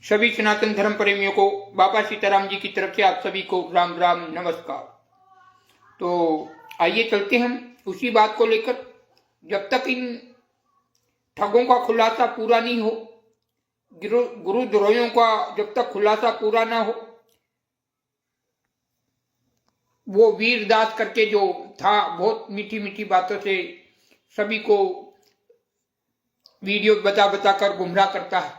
सभी सनातन धर्म प्रेमियों को बाबा सीताराम जी की तरफ से आप सभी को राम राम नमस्कार। तो आइए चलते हम उसी बात को लेकर। जब तक इन ठगों का खुलासा पूरा नहीं हो, गुरुद्रोहियों का जब तक खुलासा पूरा ना हो, वो वीरदास करके जो था बहुत मीठी मीठी बातों से सभी को वीडियो बता बता कर गुमराह करता है।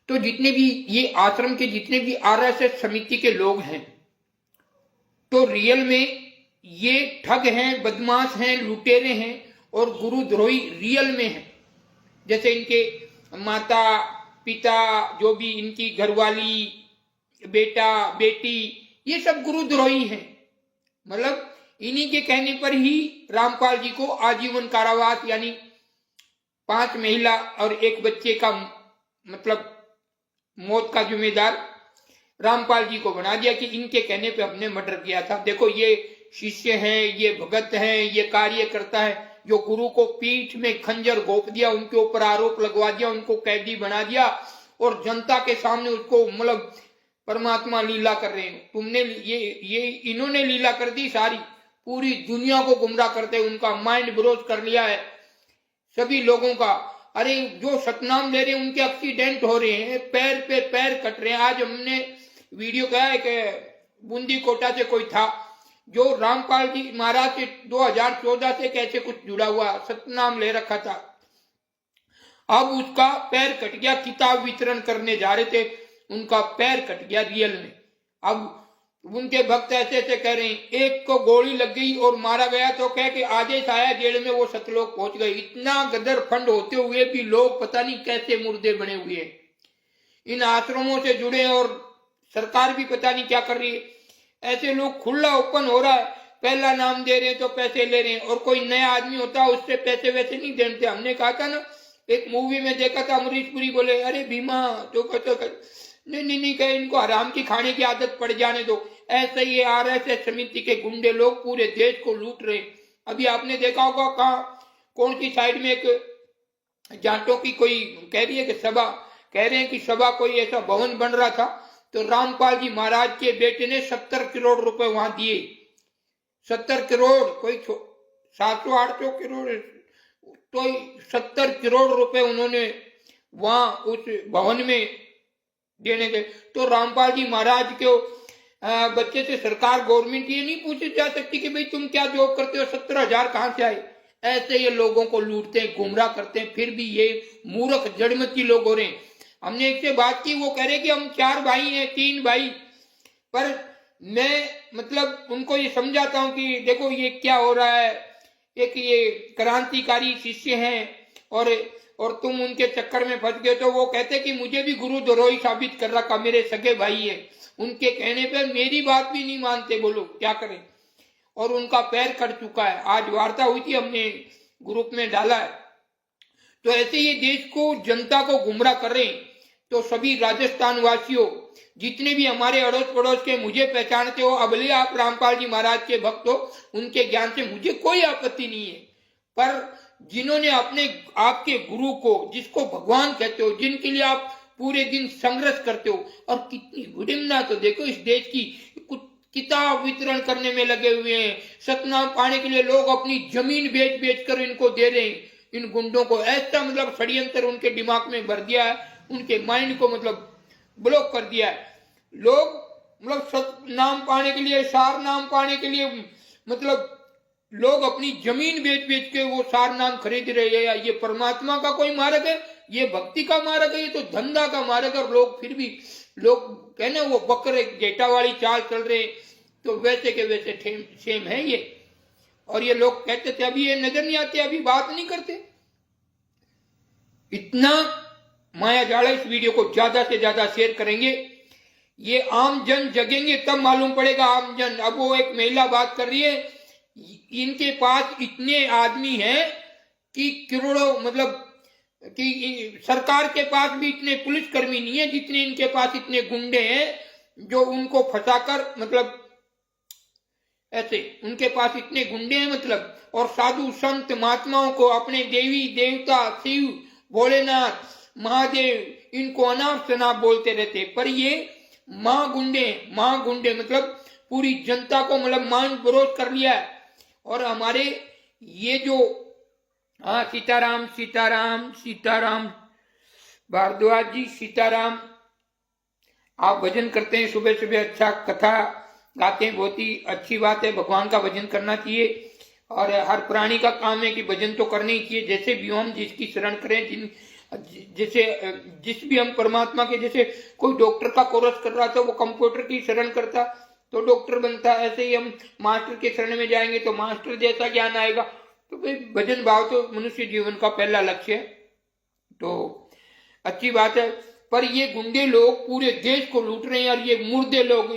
तो जितने भी ये आश्रम के जितने भी आरएसएस समिति के लोग हैं, तो रियल में ये ठग हैं, बदमाश हैं, लुटेरे हैं और गुरुद्रोही रियल में हैं। जैसे इनके माता पिता, जो भी इनकी घरवाली, बेटा बेटी, ये सब गुरुद्रोही हैं। मतलब इन्हीं के कहने पर ही रामपाल जी को आजीवन कारावास यानी 5 महिला और 1 बच्चे का मतलब मौत का जिम्मेदार रामपाल जी को बना दिया कि इनके कहने पे हमने मर्डर किया था। देखो ये शिष्य हैं, ये भगत हैं, ये कार्यकर्ता है जो गुरु को पीठ में खंजर घोंप दिया, उनके ऊपर आरोप लगवा दिया, उनको कैदी बना दिया और जनता के सामने उसको मतलब परमात्मा लीला कर रहे हैं। तुमने ये इन्होंने लीला कर दी, सारी पूरी दुनिया को गुमराह करते, उनका माइंड ब्रोज कर लिया है सभी लोगों का। अरे जो सतनाम ले रहे हैं उनके एक्सीडेंट हो रहे हैं, पैर पे पैर कट रहे हैं। आज हमने वीडियो कहा है कि बूंदी कोटा से कोई था जो रामपाल जी महाराज से 2014 से कैसे कुछ जुड़ा हुआ सतनाम ले रखा था, अब उसका पैर कट गया। किताब वितरण करने जा रहे थे, उनका पैर कट गया रियल में। अब उनके भक्त ऐसे ऐसे कह रहे हैं, एक को गोली लग गई और मारा गया तो कह के आदेश आया जेल में, वो सतलोक पहुंच गए। इतना गदर फंड होते हुए भी लोग पता नहीं कैसे मुर्दे बने हुए हैं, इन आश्रमों से जुड़े और सरकार भी पता नहीं क्या कर रही है। ऐसे लोग खुला ओपन हो रहा है, पहला नाम दे रहे हैं तो पैसे ले रहे हैं, और कोई नया आदमी होता है उससे पैसे वैसे नहीं देते। हमने कहा था ना, एक मूवी में देखा था, अमरीश पुरी बोले अरे भीमा तो नहीं कहे इनको हराम की खाने की आदत पड़ जाने दो। ऐसे ही आरएसएस समिति के गुंडे लोग पूरे देश को लूट रहे। अभी आपने देखा होगा कौन सी साइड में एक जाटों की कोई कह रही है कि सभा, कह रहे हैं कि सभा कोई ऐसा भवन बन रहा था, तो रामपाल जी महाराज के बेटे ने 70 करोड़ रुपए वहां दिए। 70 करोड़, कोई 700-800 करोड़, तो 70 करोड़ रुपए उन्होंने वहां उस भवन में देने के। तो रामपाल जी महाराज के बच्चे से सरकार, गवर्नमेंट ये नहीं पूछी जा सकती कि भाई तुम क्या जॉब करते हो, 70,000 कहां से आए। ऐसे ये लोगों को लूटते हैं, गुमराह करते हैं, फिर भी ये मूर्ख जड़मती लोग हो रहे हैं। हमने एक से बात की, वो कह रहे कि हम 4 भाई हैं, 3 भाई, पर मैं मतलब उनको ये समझाता हूं कि देखो ये क्या हो रहा है, एक ये क्रांतिकारी शिष्य हैं और तुम उनके चक्कर में फंस गए। तो वो कहते कि मुझे भी गुरुद्रोही साबित कर रखा, मेरे सगे भाई है, उनके कहने पर मेरी बात भी नहीं मानते, बोलो क्या करें। और उनका पैर कट चुका है। आज वार्ता हुई थी, हमने ग्रुप में डाला है। तो ऐसे ये देश को, जनता को गुमराह कर रहे हैं। तो सभी राजस्थान वासियों, जितने भी हमारे अड़ोस पड़ोस के मुझे पहचानते हो, अबले आप रामपाल जी महाराज के भक्त हो, उनके ज्ञान से मुझे कोई आपत्ति नहीं है। पर जिन्होंने अपने आपके गुरु को, जिसको भगवान कहते हो, जिनके लिए आप पूरे दिन संघर्ष करते हो, और कितनी विडंबना तो देखो इस देश की, कुछ किताब वितरण करने में लगे हुए हैं। सतनाम पाने के लिए लोग अपनी जमीन बेच बेच कर इनको दे रहे हैं, इन गुंडों को। ऐसा मतलब षड्यंत्र उनके दिमाग में भर दिया है, उनके माइंड को मतलब ब्लॉक कर दिया है। लोग मतलब सतनाम पाने के लिए, सार नाम पाने के लिए, मतलब लोग अपनी जमीन बेच बेच के वो सार नाम खरीद रहे हैं। ये परमात्मा का कोई मार्ग है? ये भक्ति का मार्ग है? ये तो धंधा का मार्ग है। और लोग फिर भी, लोग कहने वो बकरे जेठा वाली चाल चल रहे, तो वैसे के वैसे सेम है ये। और ये लोग कहते थे, अभी ये नजर नहीं आते, अभी बात नहीं करते। इतना माया जाल है। इस वीडियो को ज्यादा से ज्यादा शेयर करेंगे, ये आम जन जगेंगे तब मालूम पड़ेगा आम जन। अब वो एक महिला बात कर रही है, इनके पास इतने आदमी हैं कि करोड़ों, मतलब कि सरकार के पास भी इतने पुलिसकर्मी नहीं है जितने इनके पास इतने गुंडे हैं जो उनको फंसाकर, मतलब ऐसे उनके पास इतने गुंडे हैं मतलब। और साधु संत महात्माओं को, अपने देवी देवता शिव भोलेनाथ महादेव, इनको अनाप शनाप बोलते रहते, पर ये महागुंडे मतलब पूरी जनता को मतलब मान बरोज कर लिया है। और हमारे ये जो सीताराम सीताराम सीताराम भारद्वाज जी, सीताराम, आप भजन करते हैं सुबह सुबह, अच्छा कथा गाते हैं, बहुत ही अच्छी बात है। भगवान का भजन करना चाहिए और हर प्राणी का काम है कि भजन तो करना ही चाहिए। जैसे भी हम जिसकी शरण करें, जैसे जिस भी हम परमात्मा के, जैसे कोई डॉक्टर का कोर्स कर रहा था वो कंप्यूटर की शरण करता तो डॉक्टर बनता, ऐसे ही हम मास्टर के शरण में जाएंगे तो मास्टर जैसा ज्ञान आएगा। तो भाई भजन भाव तो मनुष्य जीवन का पहला लक्ष्य है, तो अच्छी बात है। पर ये गुंडे लोग पूरे देश को लूट रहे हैं और ये मुर्दे लोग,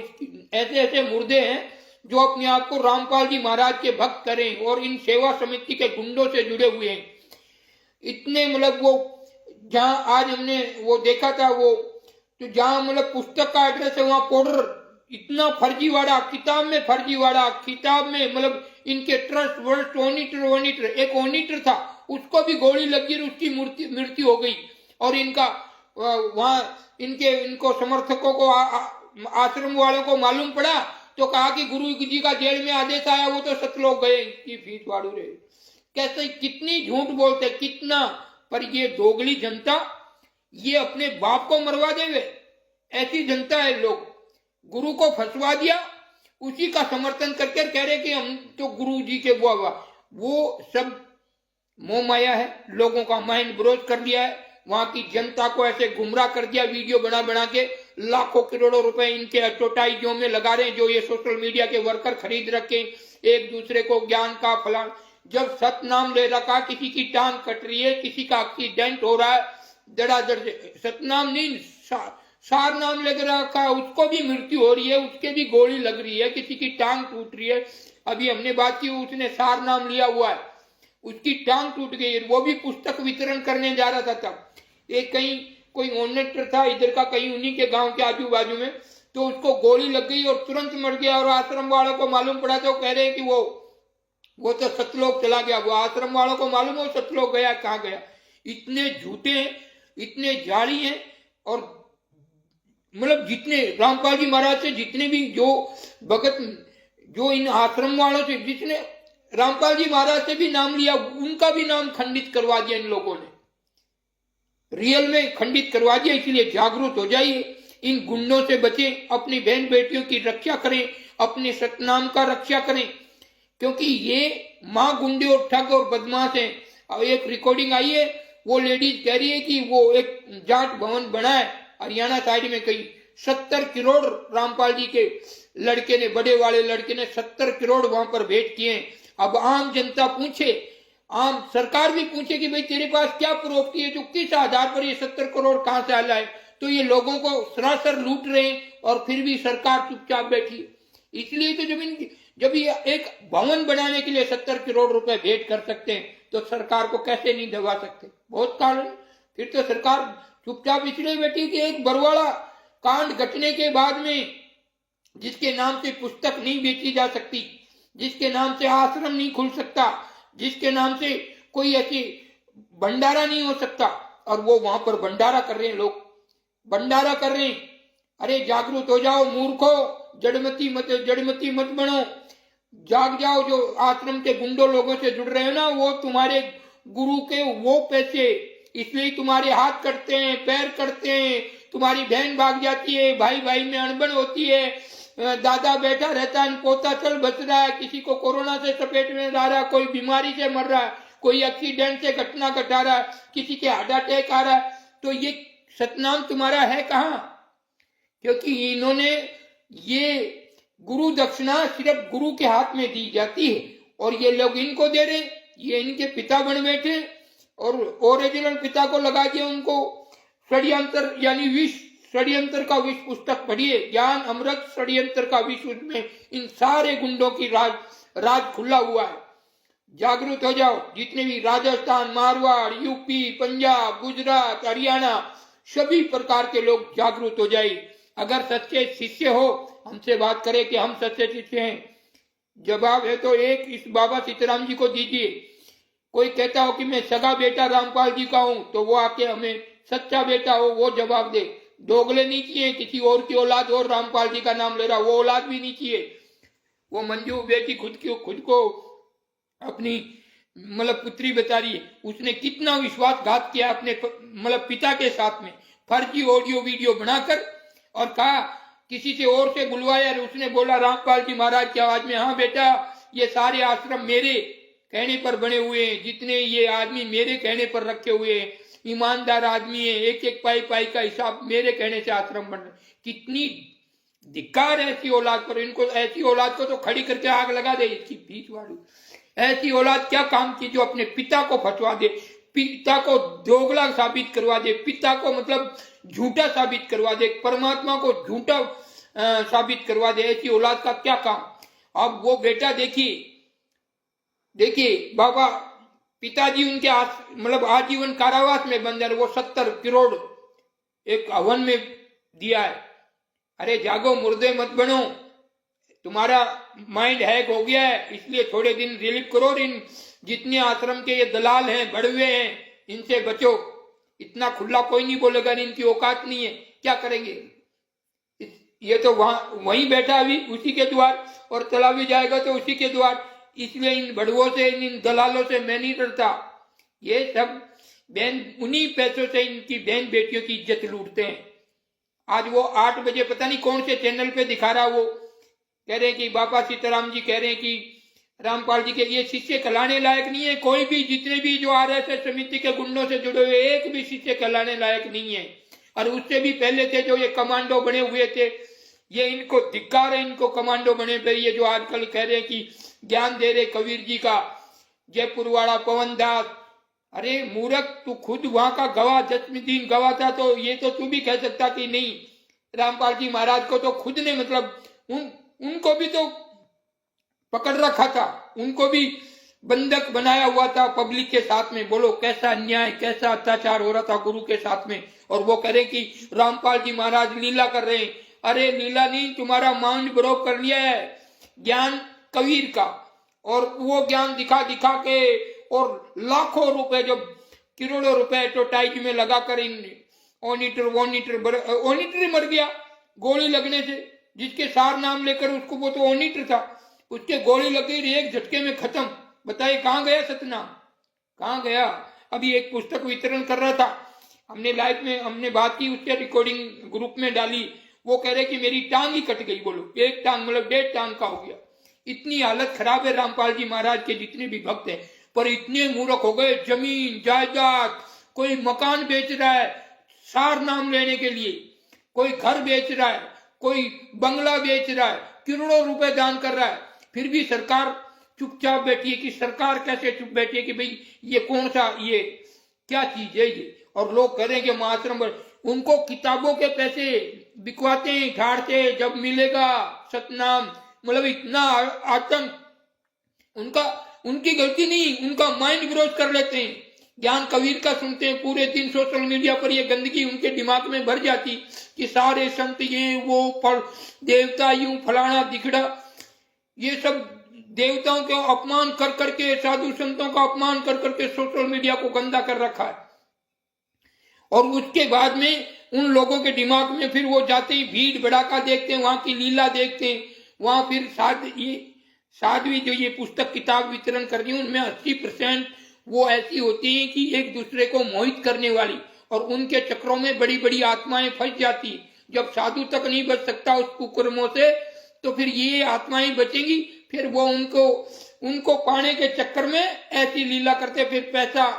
ऐसे ऐसे मुर्दे हैं जो अपने आप को रामपाल जी महाराज के भक्त करें और इन सेवा समिति के गुंडों से जुड़े हुए हैं। इतने मतलब वो जहां आज हमने वो देखा था, वो तो जहां मतलब पुस्तक का एड्रेस है वहां पाउडर, इतना फर्जीवाड़ा, किताब में फर्जीवाड़ा, किताब में मतलब इनके ट्रस्ट वर्स्ट ऑनिटर, एक ऑनिटर था उसको भी गोली लगी और उसकी मृत्यु हो गई। और इनका वहां इनको समर्थकों को आश्रम वालों को मालूम पड़ा तो कहा कि गुरु जी का जेल में आदेश आया, वो तो 7 लोग गए, इनकी फीस वाड़ू रहे। कैसे कितनी झूठ बोलते, कितना। पर ये दोगली जनता, ये अपने बाप को मरवा देवे, ऐसी जनता है। लोग गुरु को फंसवा दिया, उसी का समर्थन करके कह रहे कि हम तो गुरु जी के वो सब मोह माया है, लोगों का माइंड ब्रोज कर लिया है। वहां की जनता को ऐसे गुमराह कर दिया, वीडियो बना बना के लाखों करोड़ों रुपए इनके एडवर्टाइजों में लगा रहे हैं, जो ये सोशल मीडिया के वर्कर खरीद रखे, एक दूसरे को ज्ञान का फलान। जब सत नाम ले रखा, किसी की टांग कट रही है, किसी का एक्सीडेंट हो रहा है, धड़ाधड़ से सतनाम नहीं सार नाम लेकर रखा है, उसको भी मृत्यु हो रही है, उसके भी गोली लग रही है, किसी की टांग टूट रही है। अभी हमने बात की, उसने सार नाम लिया हुआ है, उसकी टांग टूट गई, वो भी पुस्तक वितरण करने जा रहा था। तब एक कहीं कोई ऑनरेटर था इधर का, कहीं उन्हीं के गांव के आजू बाजू में, तो उसको गोली लग गई और तुरंत मर गया। और आश्रम वालों को मालूम पड़ा तो कह रहे हैं कि वो तो सतलोक चला गया। वो आश्रम वालों को मालूम है सतलोक गया, कहाँ गया। इतने झूठे हैं, इतने जाली हैं। और मतलब जितने रामपाल जी महाराज से जितने भी जो भगत, जो इन आश्रम वालों से जिसने रामपाल जी महाराज से भी नाम लिया, उनका भी नाम खंडित करवा दिया इन लोगों ने, रियल में खंडित करवा दिया। इसलिए जागरूक हो जाइए, इन गुंडों से बचें, अपनी बहन बेटियों की रक्षा करें, अपने सतनाम का रक्षा करें, क्योंकि ये माँ गुंडे और ठग और बदमाश हैं। एक रिकॉर्डिंग आई है, वो लेडीज कह रही है कि वो एक जाट भवन बना है हरियाणा साइड में, कहीं 70 करोड़ रामपाल जी के लड़के ने, बड़े वाले लड़के ने 70 करोड़ वहां पर भेंट किए। अब आम जनता पूछे, आम सरकार भी पूछे कि भाई तेरे पास क्या प्रॉपर्टी है, जो किस आधार पर ये 70 करोड़ कहां से आया है। तो ये लोगों को सरासर लूट रहे हैं और फिर भी सरकार चुपचाप बैठी। इसलिए तो जब ये एक भवन बनाने के लिए 70 करोड़ रुपए भेंट कर सकते हैं तो सरकार को कैसे नहीं दबा सकते, बहुत कारण। फिर तो सरकार चुपचाप इसलिए बैठी कि एक बरवाड़ा कांड घटने के बाद में, जिसके नाम से पुस्तक नहीं बेची जा सकती, जिसके नाम से आश्रम नहीं खुल सकता, जिसके नाम से कोई ऐसी भंडारा नहीं हो सकता, और वो वहां पर भंडारा कर रहे हैं, लोग भंडारा कर रहे हैं। अरे जागरूक हो जाओ मूर्खो, जड़मती मत बनो, जाग जाओ। जो आश्रम के गुंडों लोगों से जुड़ रहे हो ना, वो तुम्हारे गुरु के वो पैसे, इसलिए तुम्हारे हाथ कटते हैं, पैर कटते हैं, तुम्हारी बहन भाग जाती है, भाई भाई में अनबन होती है, दादा बैठा रहता है, पोता चल बच रहा है, किसी को कोरोना से चपेट में आ रहा है, कोई बीमारी से मर रहा है, कोई एक्सीडेंट से घटना घटा रहा है, किसी के हार्ट अटैक आ रहा है। तो ये सतनाम तुम्हारा है कहाँ? क्योंकि इन्होंने ये गुरु दक्षिणा सिर्फ गुरु के हाथ में दी जाती है और ये लोग इनको दे रहे, ये इनके पिता बन बैठे और ओरिजिनल पिता को लगा दिया उनको। षड्यंत्र यानी विष, षड्यंत्र का विष पुस्तक पढ़िए, ज्ञान अमृत षड्यंत्र का विष, उसमें इन सारे गुंडों की राज खुला हुआ है। जागरूक हो जाओ, जितने भी राजस्थान, मारवाड़, यूपी, पंजाब, गुजरात, हरियाणा, सभी प्रकार के लोग जागरूक हो जाए। अगर सच्चे शिष्य हो, हमसे बात करें कि हम सच्चे शिष्य हैं। जवाब है तो एक इस बाबा सीताराम जी को दीजिए। कोई कहता हो कि मैं सगा बेटा रामपाल जी का हूं, तो वो आके हमें सच्चा बेटा हो वो जवाब दे। दोगले नहीं चाहिए, किसी और की औलाद और रामपाल जी का नाम ले रहा, वो औलाद भी नहीं चाहिए। वो मंजू बेटी खुद को अपनी मतलब पुत्री बता रही है, उसने कितना विश्वासघात किया अपने मतलब पिता के साथ में, फर्जी ऑडियो वीडियो बनाकर, और कहा किसी से और से बुलवाया, उसने बोला रामपाल जी महाराज की आवाज में, हाँ बेटा ये सारे आश्रम मेरे कहने पर बने हुए हैं, जितने ये आदमी मेरे कहने पर रखे हुए हैं, ईमानदार आदमी है, एक एक पाई पाई का हिसाब मेरे कहने से आश्रम बन रहे। कितनी धिक्कार है ऐसी औलाद पर। इनको, ऐसी औलाद को तो खड़ी करके आग लगा दे इसकी बीच वाली। ऐसी औलाद क्या काम की जो अपने पिता को फंसवा दे, पिता को दोगला साबित करवा दे, पिता को मतलब झूठा साबित करवा दे, परमात्मा को झूठा साबित करवा दे। ऐसी औलाद का क्या काम। अब वो बेटा देखिए बाबा, पिताजी उनके मतलब आजीवन कारावास में बंद है, वो 70 करोड़ एक हवन में दिया है। अरे जागो, मुर्दे मत बनो, तुम्हारा माइंड हैक हो गया है, इसलिए थोड़े दिन रिलीफ करो। इन जितने आश्रम के ये दलाल हैं, बड़वे हैं, इनसे बचो। इतना खुला कोई नहीं बोलेगा, इनकी औकात नहीं है, क्या करेंगे। ये तो वहीं बैठा अभी उसी के द्वार, और चला भी जाएगा तो उसी के द्वार। इसलिए इन बड़वों से, इन दलालों से मैं नहीं डरता। ये सब बहन उन्हीं पैसों से इनकी बहन बेटियों की इज्जत लूटते हैं। आज वो 8 बजे पता नहीं कौन से चैनल पे दिखा रहा, वो कह रहे हैं कि बाबा सीताराम जी कह रहे हैं कि रामपाल जी के ये शिष्य कहलाने लायक नहीं है। कोई भी, जितने भी जो RSS समिति के गुंडों से जुड़े हुए, एक भी शिष्य कहलाने लायक नहीं है। और उससे भी पहले थे जो ये कमांडो बने हुए थे, ये इनको धिक्कार है, इनको कमांडो बने पे। ये जो आजकल कह रहे हैं कि ज्ञान दे रहे कबीर जी का, जयपुर वाला पवन दास, अरे मूर्ख, तू खुद वहां का गवाह, जस्मीदीन गवाह था, तो ये तो तू भी कह सकता कि नहीं। रामपाल जी महाराज को तो खुद ने मतलब उनको भी तो पकड़ रखा था, उनको भी बंधक बनाया हुआ था पब्लिक के साथ में। बोलो कैसा अन्याय, कैसा अत्याचार हो रहा था गुरु के साथ में। और वो कह रहे कि रामपाल जी महाराज लीला कर रहे हैं। अरे लीला नहीं, तुम्हारा माइंड ब्रोक कर लिया है ज्ञान कबीर का, और वो ज्ञान दिखा के और लाखों रुपए, जो करोड़ों रुपए एडवर्टाइज में लगाकर इन ओनीटर मर गया गोली लगने से, जिसके सार नाम लेकर उसको, वो तो ओनीटर था, उसके गोली लगी, एक झटके में खत्म। बताइए कहाँ गया सतनाम, कहाँ गया। अभी एक पुस्तक वितरण कर रहा था, हमने लाइव में हमने बात की, उसके रिकॉर्डिंग ग्रुप में डाली। वो कह रहे कि मेरी टांग ही कट गई। बोलो, एक टांग मतलब 1.5 टांग का हो गया। इतनी हालत खराब है रामपाल जी महाराज के जितने भी भक्त हैं। पर इतने मूर्ख हो गए, जमीन जायदाद, कोई मकान बेच रहा है सार नाम लेने के लिए, कोई घर बेच रहा है, कोई बंगला बेच रहा है, करोड़ों रुपए दान कर रहा है, फिर भी सरकार चुपचाप बैठी है। कि सरकार कैसे चुप बैठी है कि भाई ये कौन सा, ये क्या चीज है ये। और लोग करेंगे महाश्रम, उनको किताबों के पैसे बिकवाते हैं, ठाड़ते, जब मिलेगा सतनाम। मतलब इतना आतंक, उनकी गलती नहीं, उनका माइंड विरोध कर लेते हैं। ज्ञान कबीर का सुनते हैं, पूरे दिन सोशल मीडिया पर ये गंदगी उनके दिमाग में भर जाती कि सारे संत ये वो देवता यूं फलाना दिखड़ा। ये सब देवताओं के अपमान कर करके, साधु संतों का अपमान कर करके सोशल मीडिया को गंदा कर रखा है। और उसके बाद में उन लोगों के दिमाग में फिर वो जाते ही भीड़ भड़ाका देखते हैं, वहां की लीला देखते हैं, वहां फिर साध्वी जो ये पुस्तक किताब वितरण कर रही है, उनमें 80% वो ऐसी होती है कि एक दूसरे को मोहित करने वाली, और उनके चक्रों में बड़ी बड़ी आत्माएं फंस जाती। जब साधु तक नहीं बच सकता उस कुकर्मों से, तो फिर ये आत्माएं बचेंगी। फिर वो उनको पाने के चक्कर में ऐसी लीला करते, फिर पैसा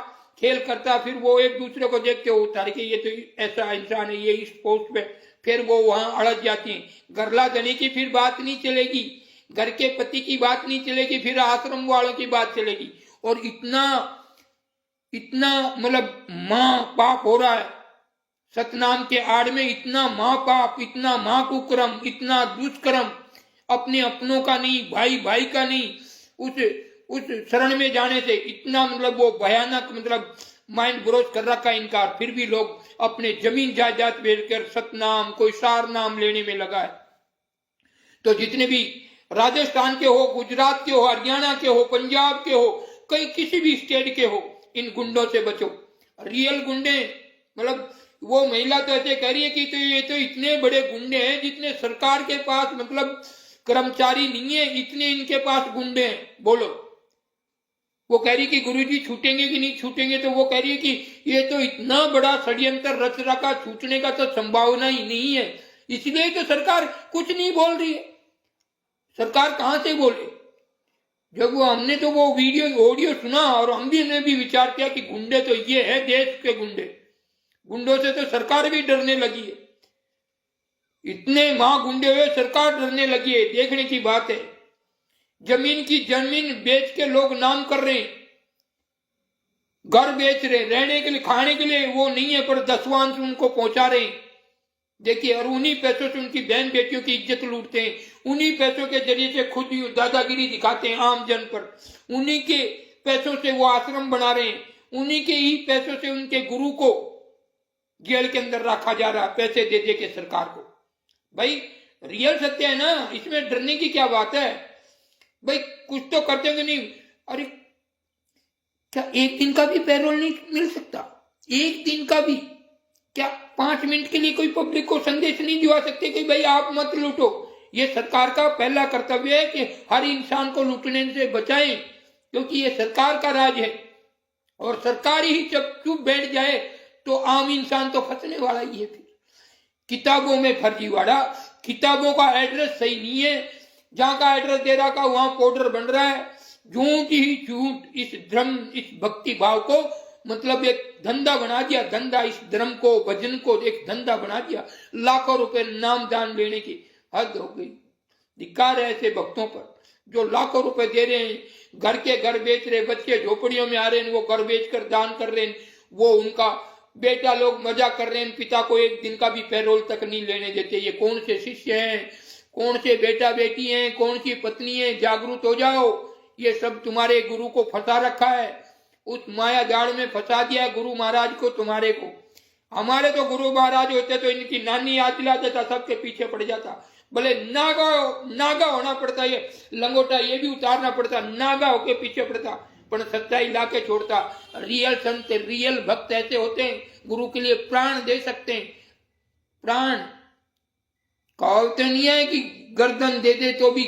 खेल करता, फिर वो एक दूसरे को देखते हो उतार के, ये तो ऐसा इंसान है, ये इस पोस्ट पे, फिर वो वहां अड़क जाती है। गरला देने की फिर बात नहीं चलेगी, घर के पति की बात नहीं चलेगी, फिर आश्रम वालों की बात चलेगी। और इतना मतलब मां पाप हो रहा है सतनाम के आड़ में, इतना मां पाप, इतना मां कुकर्म, इतना दुष्कर्म, अपने अपनों का नहीं, भाई भाई का नहीं, उस शरण में जाने से इतना मतलब वो भयानक मतलब माइंड ब्रोच कर रखा इनकार। फिर भी लोग अपने जमीन जायदाद बेचकर सतनाम, कोई सार नाम लेने में लगा है। तो जितने भी राजस्थान के हो, गुजरात के हो, हरियाणा के हो, पंजाब के हो, कई किसी भी स्टेट के हो, इन गुंडों से बचो। रियल गुंडे मतलब वो महिला तो ऐसे कह रही है कि तो ये तो इतने बड़े गुंडे हैं जितने सरकार के पास मतलब कर्मचारी नहीं है, इतने इनके पास गुंडे हैं। बोलो, वो कह रही कि गुरुजी छूटेंगे कि नहीं छूटेंगे, तो वो कह रही है कि ये तो इतना बड़ा षड्यंत्र रच रखा, छूटने का तो संभावना ही नहीं है, इसलिए तो सरकार कुछ नहीं बोल रही है। सरकार कहां से बोले? जब वो हमने तो वो वीडियो ऑडियो सुना और हम भी ने भी विचार किया कि गुंडे तो ये है, देश के गुंडे, गुंडों से तो सरकार भी डरने लगी है, इतने महागुंडे हुए सरकार डरने लगी है। देखने की बात है, जमीन बेच के लोग नाम कर रहे हैं, घर बेच रहे, रहने के लिए खाने के लिए वो नहीं है पर दसवांश उनको पहुंचा रहे हैं। देखिए, और उन्हीं पैसों से उनकी बहन बेटियों की इज्जत लूटते हैं, उन्हीं पैसों के जरिए से खुद दादागिरी दिखाते हैं आम जन पर, उन्हीं के पैसों से वो आश्रम बना रहे हैं, उन्हीं के ही पैसों से उनके गुरु को जेल के अंदर रखा जा रहा, पैसे दे दे के सरकार को। भाई रियल सत्य है ना, इसमें डरने की क्या बात है? भाई कुछ तो करते होंगे नहीं। अरे क्या एक दिन का भी पैरोल नहीं मिल सकता? एक दिन का भी क्या 5 मिनट के लिए कोई पब्लिक को संदेश नहीं दिवा सकते कि भाई आप मत लूटो? ये सरकार का पहला कर्तव्य है कि हर इंसान को लूटने से बचाएं, क्योंकि ये सरकार का राज है, और सरकार ही जब चुप बैठ जाए तो आम इंसान तो फंसने वाला ही है। फिर किताबों में फर्जीवाड़ा, किताबों का एड्रेस सही नहीं है, जहां का एड्रेस दे रहा का वहां पाउडर बन रहा है, झूठ ही झूठ। इस धर्म, इस भक्ति भाव को मतलब एक धंधा बना दिया, धंधा, इस धर्म को, भजन को एक धंधा बना दिया, लाखों रुपए नाम दान लेने की हद हो गई। धिक्कार है ऐसे भक्तों पर जो लाखों रुपए दे रहे हैं, घर के घर बेच रहे, बच्चे झोपड़ियों में आ रहे हैं, वो घर बेच कर दान कर रहे हैं, वो उनका बेटा लोग मजा कर रहे हैं, पिता को एक दिन का भी पैरोल तक नहीं लेने देते। ये कौन से शिष्य हैं, कौन से बेटा बेटी हैं, कौन सी पत्नी है? जागरूक हो जाओ, ये सब तुम्हारे गुरु को फंसा रखा है, उस माया जाल में फंसा दिया गुरु महाराज को, तुम्हारे को। हमारे तो गुरु महाराज होते तो इनकी नानी याद दिला देता, सबके पीछे पड़ जाता, भले नागा होना पड़ता, ये लंगोटा ये भी उतारना पड़ता, नागा होके पीछे पड़ता, पर सच्चाई ला के छोड़ता। रियल संत, रियल भक्त ऐसे होते हैं, गुरु के लिए प्राण दे सकते हैं। प्राण कहावत नहीं है कि गर्दन दे दे तो भी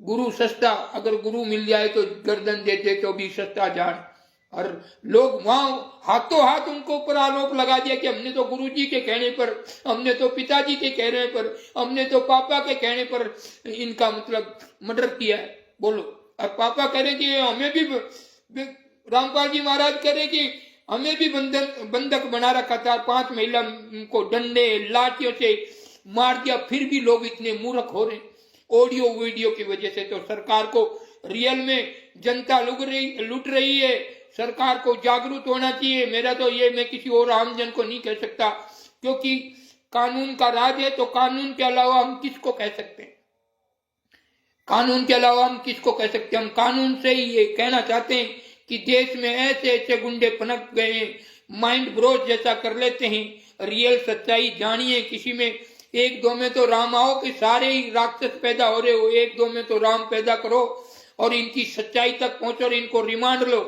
गुरु सस्ता, अगर गुरु मिल जाए तो गर्दन दे दे तो भी सस्ता जान। और लोग वहां हाथों हाथ उनको ऊपर आरोप लगा दिया कि हमने तो गुरुजी के कहने पर, हमने तो पिताजी के कहने पर, हमने तो पापा के कहने पर इनका मतलब मर्डर किया है। बोलो, और पापा कह रहे कि हमें भी, रामपाल जी महाराज कह रहे कि हमें भी बंधक बना रखा था, 5 महिला को डंडे लाठियों से मार दिया, फिर भी लोग इतने मूर्ख हो रहे ऑडियो वीडियो की वजह से। तो सरकार को रियल में जनता लूट रही है, सरकार को जागरूक होना चाहिए। मेरा तो ये, मैं किसी और आमजन को नहीं कह सकता, क्योंकि कानून का राज है, तो कानून के अलावा हम किसको कह सकते हैं? कानून के अलावा हम किसको कह सकते हैं? हम कानून से ही ये कहना चाहते हैं कि देश में ऐसे ऐसे गुंडे पनप गए हैं, माइंड ब्रोज जैसा कर लेते हैं। रियल सच्चाई जानिए, किसी में एक दो में तो राम आओ कि सारे ही राक्षस पैदा हो रहे हो, एक दो में तो राम पैदा करो और इनकी सच्चाई तक पहुंचो और इनको रिमांड लो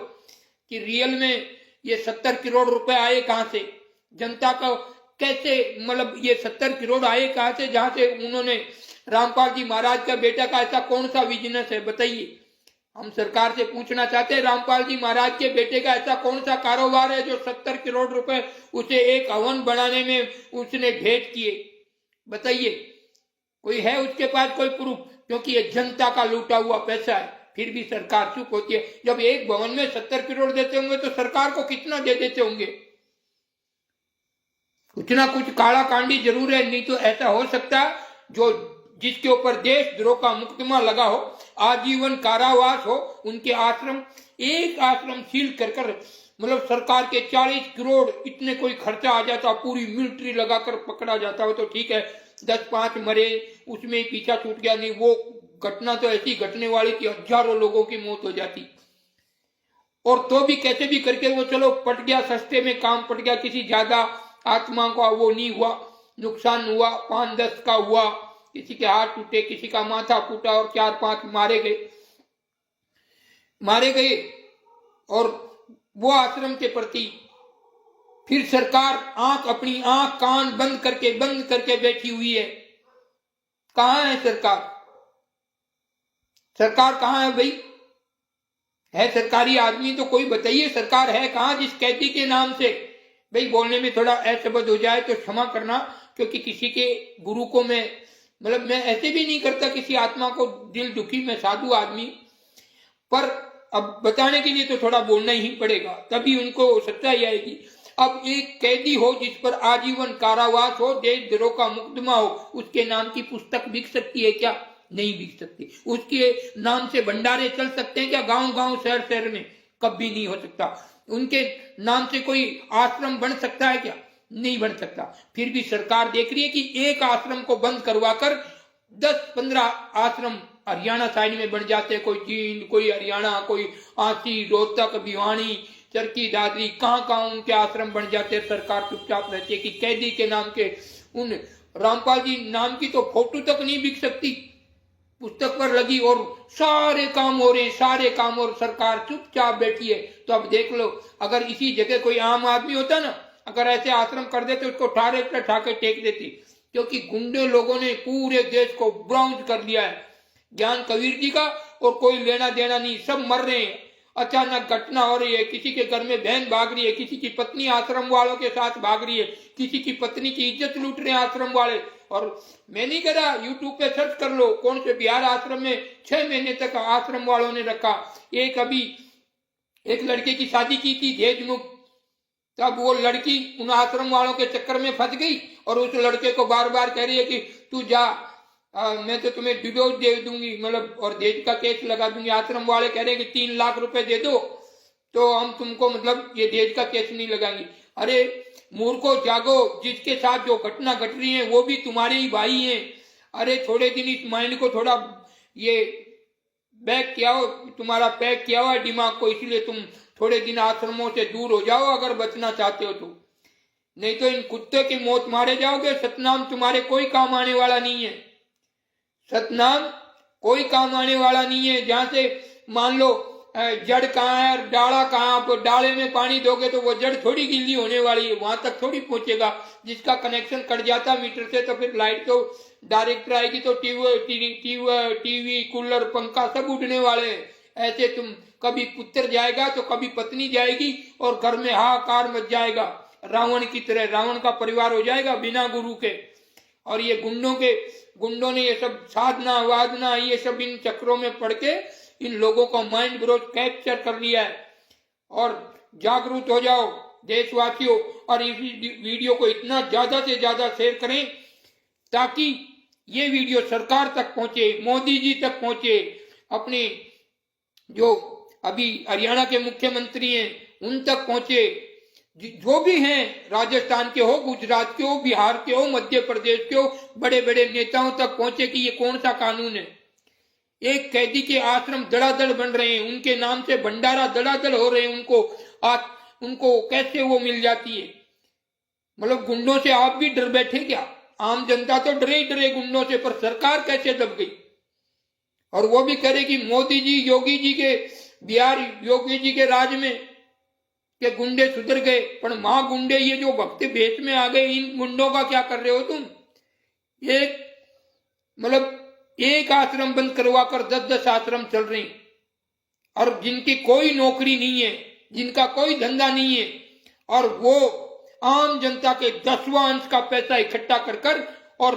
कि रियल में ये 70 करोड़ रुपए आए कहां से, जनता का कैसे, मतलब ये 70 करोड़ आए कहां से, जहां से उन्होंने, रामपाल जी महाराज का बेटा का ऐसा कौन सा बिजनेस है बताइए? हम सरकार से पूछना चाहते हैं, रामपाल जी महाराज के बेटे का ऐसा कौन सा कारोबार है जो 70 करोड़ रुपए उसे एक हवन बनाने में उसने भेंट किए? बताइए, कोई है उसके पास कोई प्रूफ? क्योंकि ये जनता का लूटा हुआ पैसा है, फिर भी सरकार चुप होती है। जब एक भवन में 70 करोड़ देते होंगे तो सरकार को कितना दे देते होंगे? कुछ ना कुछ काला कांडी जरूर है, नहीं तो ऐसा हो सकता जो जिसके ऊपर देशद्रोह का मुकदमा लगा हो, आजीवन कारावास हो, उनके आश्रम, एक आश्रम सील कर मतलब सरकार के 40 करोड़ इतने कोई खर्चा आ जाता, पूरी मिलिट्री लगाकर पकड़ा जाता हो तो ठीक है, 10-5 मरे उसमें ही पीछा छूट गया, नहीं वो घटना तो ऐसी घटने वाली कि हजारों लोगों की मौत हो जाती। और तो भी कैसे भी करके वो चलो पट गया, सस्ते में काम पट गया, किसी ज्यादा आत्मा का वो नहीं हुआ, नुकसान हुआ, 5-10 का हुआ, किसी के हाथ टूटे, किसी का माथा फूटा और 4-5 मारे गए। और वो आश्रम के प्रति फिर सरकार अपनी आंख कान बंद करके बैठी हुई है। कहां है सरकार? सरकार कहां है भाई? है सरकारी आदमी तो कोई बताइए, सरकार है कहां जिस कैदी के नाम से? भाई बोलने में थोड़ा असभ्य हो जाए तो क्षमा करना, क्योंकि किसी के गुरु को मैं ऐसे भी नहीं करता किसी आत्मा को दिल दुखी, मैं साधु आदमी, पर अब बताने के लिए तो थोड़ा बोलना ही पड़ेगा, तभी उनको सच्चाई आएगी। अब एक कैदी हो जिस पर आजीवन कारावास हो, देशद्रोह का मुकदमा हो, उसके नाम की पुस्तक बिक सकती है क्या? नहीं बिक सकती। उसके नाम से भंडारे चल सकते हैं क्या गांव गांव शहर शहर में? कभी नहीं हो सकता। उनके नाम से कोई आश्रम बन सकता है क्या? नहीं बन सकता। फिर भी सरकार देख रही है कि एक आश्रम को बंद करवाकर 10-15 आश्रम हरियाणा साइड में बन जाते हैं, कोई जींद, कोई हरियाणा, कोई आंसी, रोहतक, भिवानी, चरखी दादरी, कहां उनके आश्रम बन जाते हैं। सरकार चुपचाप रहती है कि कैदी के नाम के, उन रामपाल जी नाम की तो फोटो तक नहीं बिक सकती पुस्तक पर लगी, और सारे काम हो रहे हैं, सारे काम, और सरकार चुपचाप बैठी है। तो अब देख लो, अगर इसी जगह कोई आम आदमी होता ना, अगर ऐसे आश्रम कर देते, उसको ठाके टेक देती, क्योंकि गुंडे लोगों ने पूरे देश को ब्राउज कर दिया है। ज्ञान कबीर जी का और कोई लेना देना नहीं, सब मर रहे हैं। अचानक घटना हो रही है, किसी के घर में बहन भाग रही है, किसी की पत्नी आश्रम वालों के साथ भाग रही है, किसी की पत्नी की इज्जत लूट रहे हैं आश्रम वाले। और मैं नहीं कह रहा, यूट्यूब पे सर्च कर लो, कौन से बिहार आश्रम में 6 महीने तक आश्रम वालों ने रखा। अभी एक लड़के की शादी की थी दहेज मुक्त, तब वो लड़की उन आश्रम वालों के चक्कर में फंस गई, और उस लड़के को बार बार कह रही है कि तू जा, मैं तो तुम्हें डिवोर्स दे दूंगी, और दहेज का केस लगा दूंगी। आश्रम वाले कह रहे हैं कि 3 लाख रुपए दे दो तो हम तुमको ये दहेज का केस नहीं लगाएंगे। अरे मूर्खो जागो, जिसके साथ जो घटना घट रही है वो भी तुम्हारे ही भाई हैं। अरे थोड़े दिन इस माइंड को थोड़ा ये बैक किया हो, तुम्हारा पैक किया हुआ है दिमाग को, इसलिए तुम थोड़े दिन आश्रमों से दूर हो जाओ अगर बचना चाहते हो तो, नहीं तो इन कुत्ते की मौत मारे जाओगे। सतनाम तुम्हारे कोई काम आने वाला नहीं है, सतनाम कोई काम आने वाला नहीं है। जहां से मान लो जड़ कहाँ है, डाला कहाँ, आप डाले में पानी दोगे तो वो जड़ थोड़ी गिल्ली होने वाली है, वहां तक थोड़ी पहुंचेगा। जिसका कनेक्शन कट जाता मीटर से तो फिर लाइट तो डायरेक्ट आएगी, तो टीवी कूलर पंखा सब उड़ने वाले हैं। ऐसे तुम कभी पुत्र जाएगा तो कभी पत्नी जाएगी, और घर में हाहाकार मच जाएगा। रावण की तरह रावण का परिवार हो जाएगा बिना गुरु के। और ये गुंडों ने ये सब साधना वादना ये सब इन चक्रों में पड़ के इन लोगों का माइंड ग्रोथ कैप्चर कर लिया है। और जागरूक हो जाओ देशवासियों, और इस वीडियो को इतना ज्यादा से ज्यादा शेयर करें ताकि ये वीडियो सरकार तक पहुंचे, मोदी जी तक पहुंचे, अपने जो अभी हरियाणा के मुख्यमंत्री हैं उन तक पहुंचे, जो भी हैं, राजस्थान के हो, गुजरात के हो, बिहार के हो, मध्य प्रदेश के हो, बड़े बड़े नेताओं तक पहुंचे कि ये कौन सा कानून है। एक कैदी के आश्रम धड़ाधड़ बन रहे हैं, उनके नाम से भंडारा धड़ाधड़ हो रहे हैं, उनको कैसे वो मिल जाती है। गुंडों से आप भी डर बैठे क्या? आम जनता तो डरे गुंडों से, पर सरकार कैसे दब गई? और वो भी करे कि मोदी जी, योगी जी के बिहार, योगी जी के राज में के गुंडे सुधर गए, पर गुंडे ये जो भक्ति भेष में आ गए, इन गुंडों का क्या कर रहे हो तुम? एक आश्रम बंद करवाकर 10-10 आश्रम चल रहे हैं, और जिनकी कोई नौकरी नहीं है, जिनका कोई धंधा नहीं है, और वो आम जनता के 10वां अंश का पैसा इकट्ठा कर और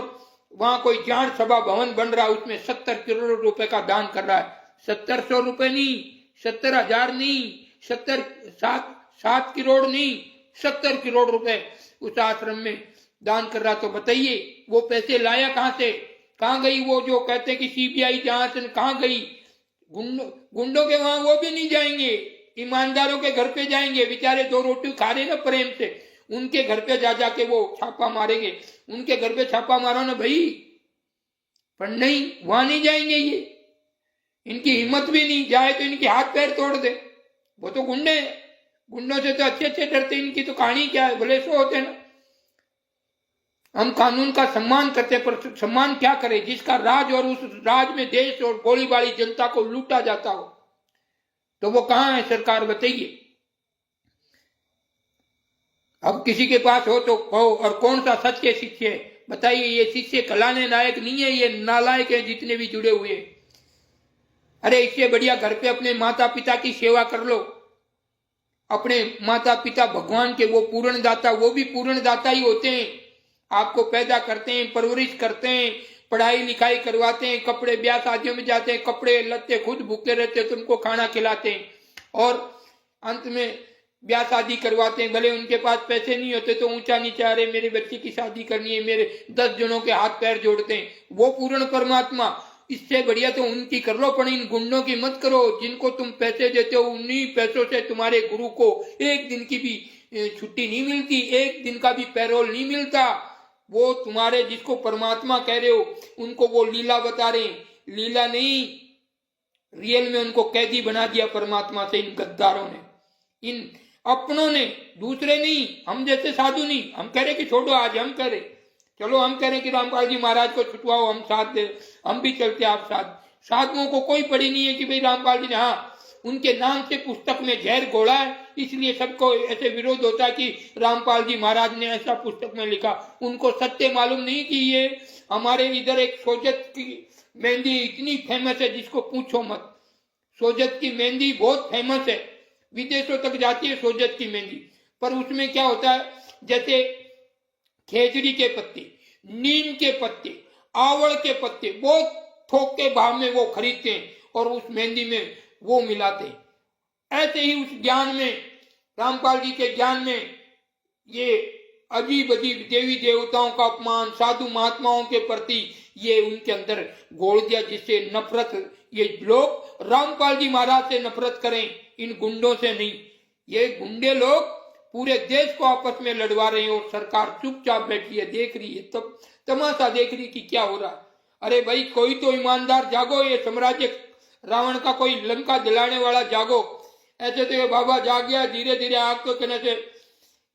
वहां कोई जान सभा भवन बन रहा है, उसमें 70 करोड़ रुपए का दान कर रहा है। 700 रुपए नहीं, 70,000 नहीं, 7 करोड़ नहीं, 70 करोड़ रुपए उस आश्रम में दान कर रहा। तो बताइए वो पैसे लाया कहां से? कहां गई वो जो कहते हैं कि सीबीआई जांच, कहां गई? गुंडों के वहां वो भी नहीं जाएंगे, ईमानदारों के घर पे जाएंगे। बेचारे 2 रोटी खा रहे ना प्रेम से, उनके घर पे जा जाके वो छापा मारेंगे। उनके घर पे छापा मारो ना भाई, पर नहीं, वहां नहीं जाएंगे ये, इनकी हिम्मत भी नहीं, जाए तो इनके हाथ पैर तोड़ दे। वो तो गुंडे हैं, गुंडों से तो अच्छे डरते, इनकी तो कहानी क्या है, भले सो होते ना। हम कानून का सम्मान करते, पर सम्मान क्या करें जिसका राज और उस राज में देश और भोली भाली जनता को लूटा जाता हो, तो वो कहां है सरकार? बताइए। अब किसी के पास हो तो कहो, और कौन सा सच्चे शिष्य है बताइए। ये शिष्य कहलाने लायक नहीं है, ये नालायक है जितने भी जुड़े हुए। अरे इससे बढ़िया घर पे अपने माता पिता की सेवा कर लो। अपने माता पिता भगवान के वो पूर्ण दाता, वो भी पूर्ण दाता ही होते हैं। आपको पैदा करते हैं, परवरिश करते हैं, पढ़ाई लिखाई करवाते हैं, कपड़े ब्याह शादियों में जाते हैं, कपड़े लत्ते खुद भूखे रहते हैं, तुमको खाना खिलाते हैं, और अंत में ब्याह शादी करवाते हैं। भले उनके पास पैसे नहीं होते तो ऊंचा नीचा, अरे मेरे बच्चे की शादी करनी है, मेरे 10 जनों के हाथ पैर जोड़ते हैं। वो पूर्ण परमात्मा, इससे बढ़िया तो उनकी कर लो, पर इन गुंडों की मत करो। जिनको तुम पैसे देते हो, उन्हीं पैसों से तुम्हारे गुरु को एक दिन की भी छुट्टी नहीं मिलती, एक दिन का भी पैरोल नहीं मिलता। वो तुम्हारे जिसको परमात्मा कह रहे हो उनको वो लीला बता रहे हैं, लीला नहीं, रियल में उनको कैदी बना दिया परमात्मा से इन गद्दारों ने, इन अपनों ने, दूसरे नहीं। हम जैसे साधु नहीं, हम कह रहे कि छोड़ो, आज हम कह रहे, चलो हम कह रहे कि रामपाल जी महाराज को छुटवाओ, हम साथ दे, हम भी चलते आप साथ। साधुओं को कोई पड़ी नहीं है कि भाई रामपाल जी ने, हाँ उनके नाम से पुस्तक में जहर घोड़ा है, इसलिए सबको ऐसे विरोध होता है कि रामपाल जी महाराज ने ऐसा पुस्तक में लिखा। उनको सत्य मालूम नहीं कि ये हमारे इधर एक सोजत की मेहंदी इतनी फेमस है जिसको पूछो मत। सोजत की मेहंदी बहुत फेमस है, विदेशों तक जाती है सोजत की मेहंदी। पर उसमें क्या होता है, जैसे खेजड़ी के पत्ते, नीम के पत्ते, आवड़ के पत्ते बहुत थोक के भाव में वो खरीदते हैं और उस मेहंदी में वो मिलाते हैं। ऐसे ही उस ज्ञान में, रामपाल जी के ज्ञान में, ये अजीब अजीब देवी देवताओं का अपमान, साधु महात्माओं के प्रति ये उनके अंदर घोल दिया, जिससे नफरत, ये लोग रामपाल जी महाराज से नफरत करें, इन गुंडों से नहीं। ये गुंडे लोग पूरे देश को आपस में लड़वा रहे हैं और सरकार चुपचाप बैठी है, देख रही है, तब तमाशा देख रही कि क्या हो रहा। अरे भाई कोई तो ईमानदार जागो, ये साम्राज्य रावण का कोई लंका दिलाने वाला जागो। ऐसे तो ये बाबा जाग गया धीरे धीरे, आग तो कहना से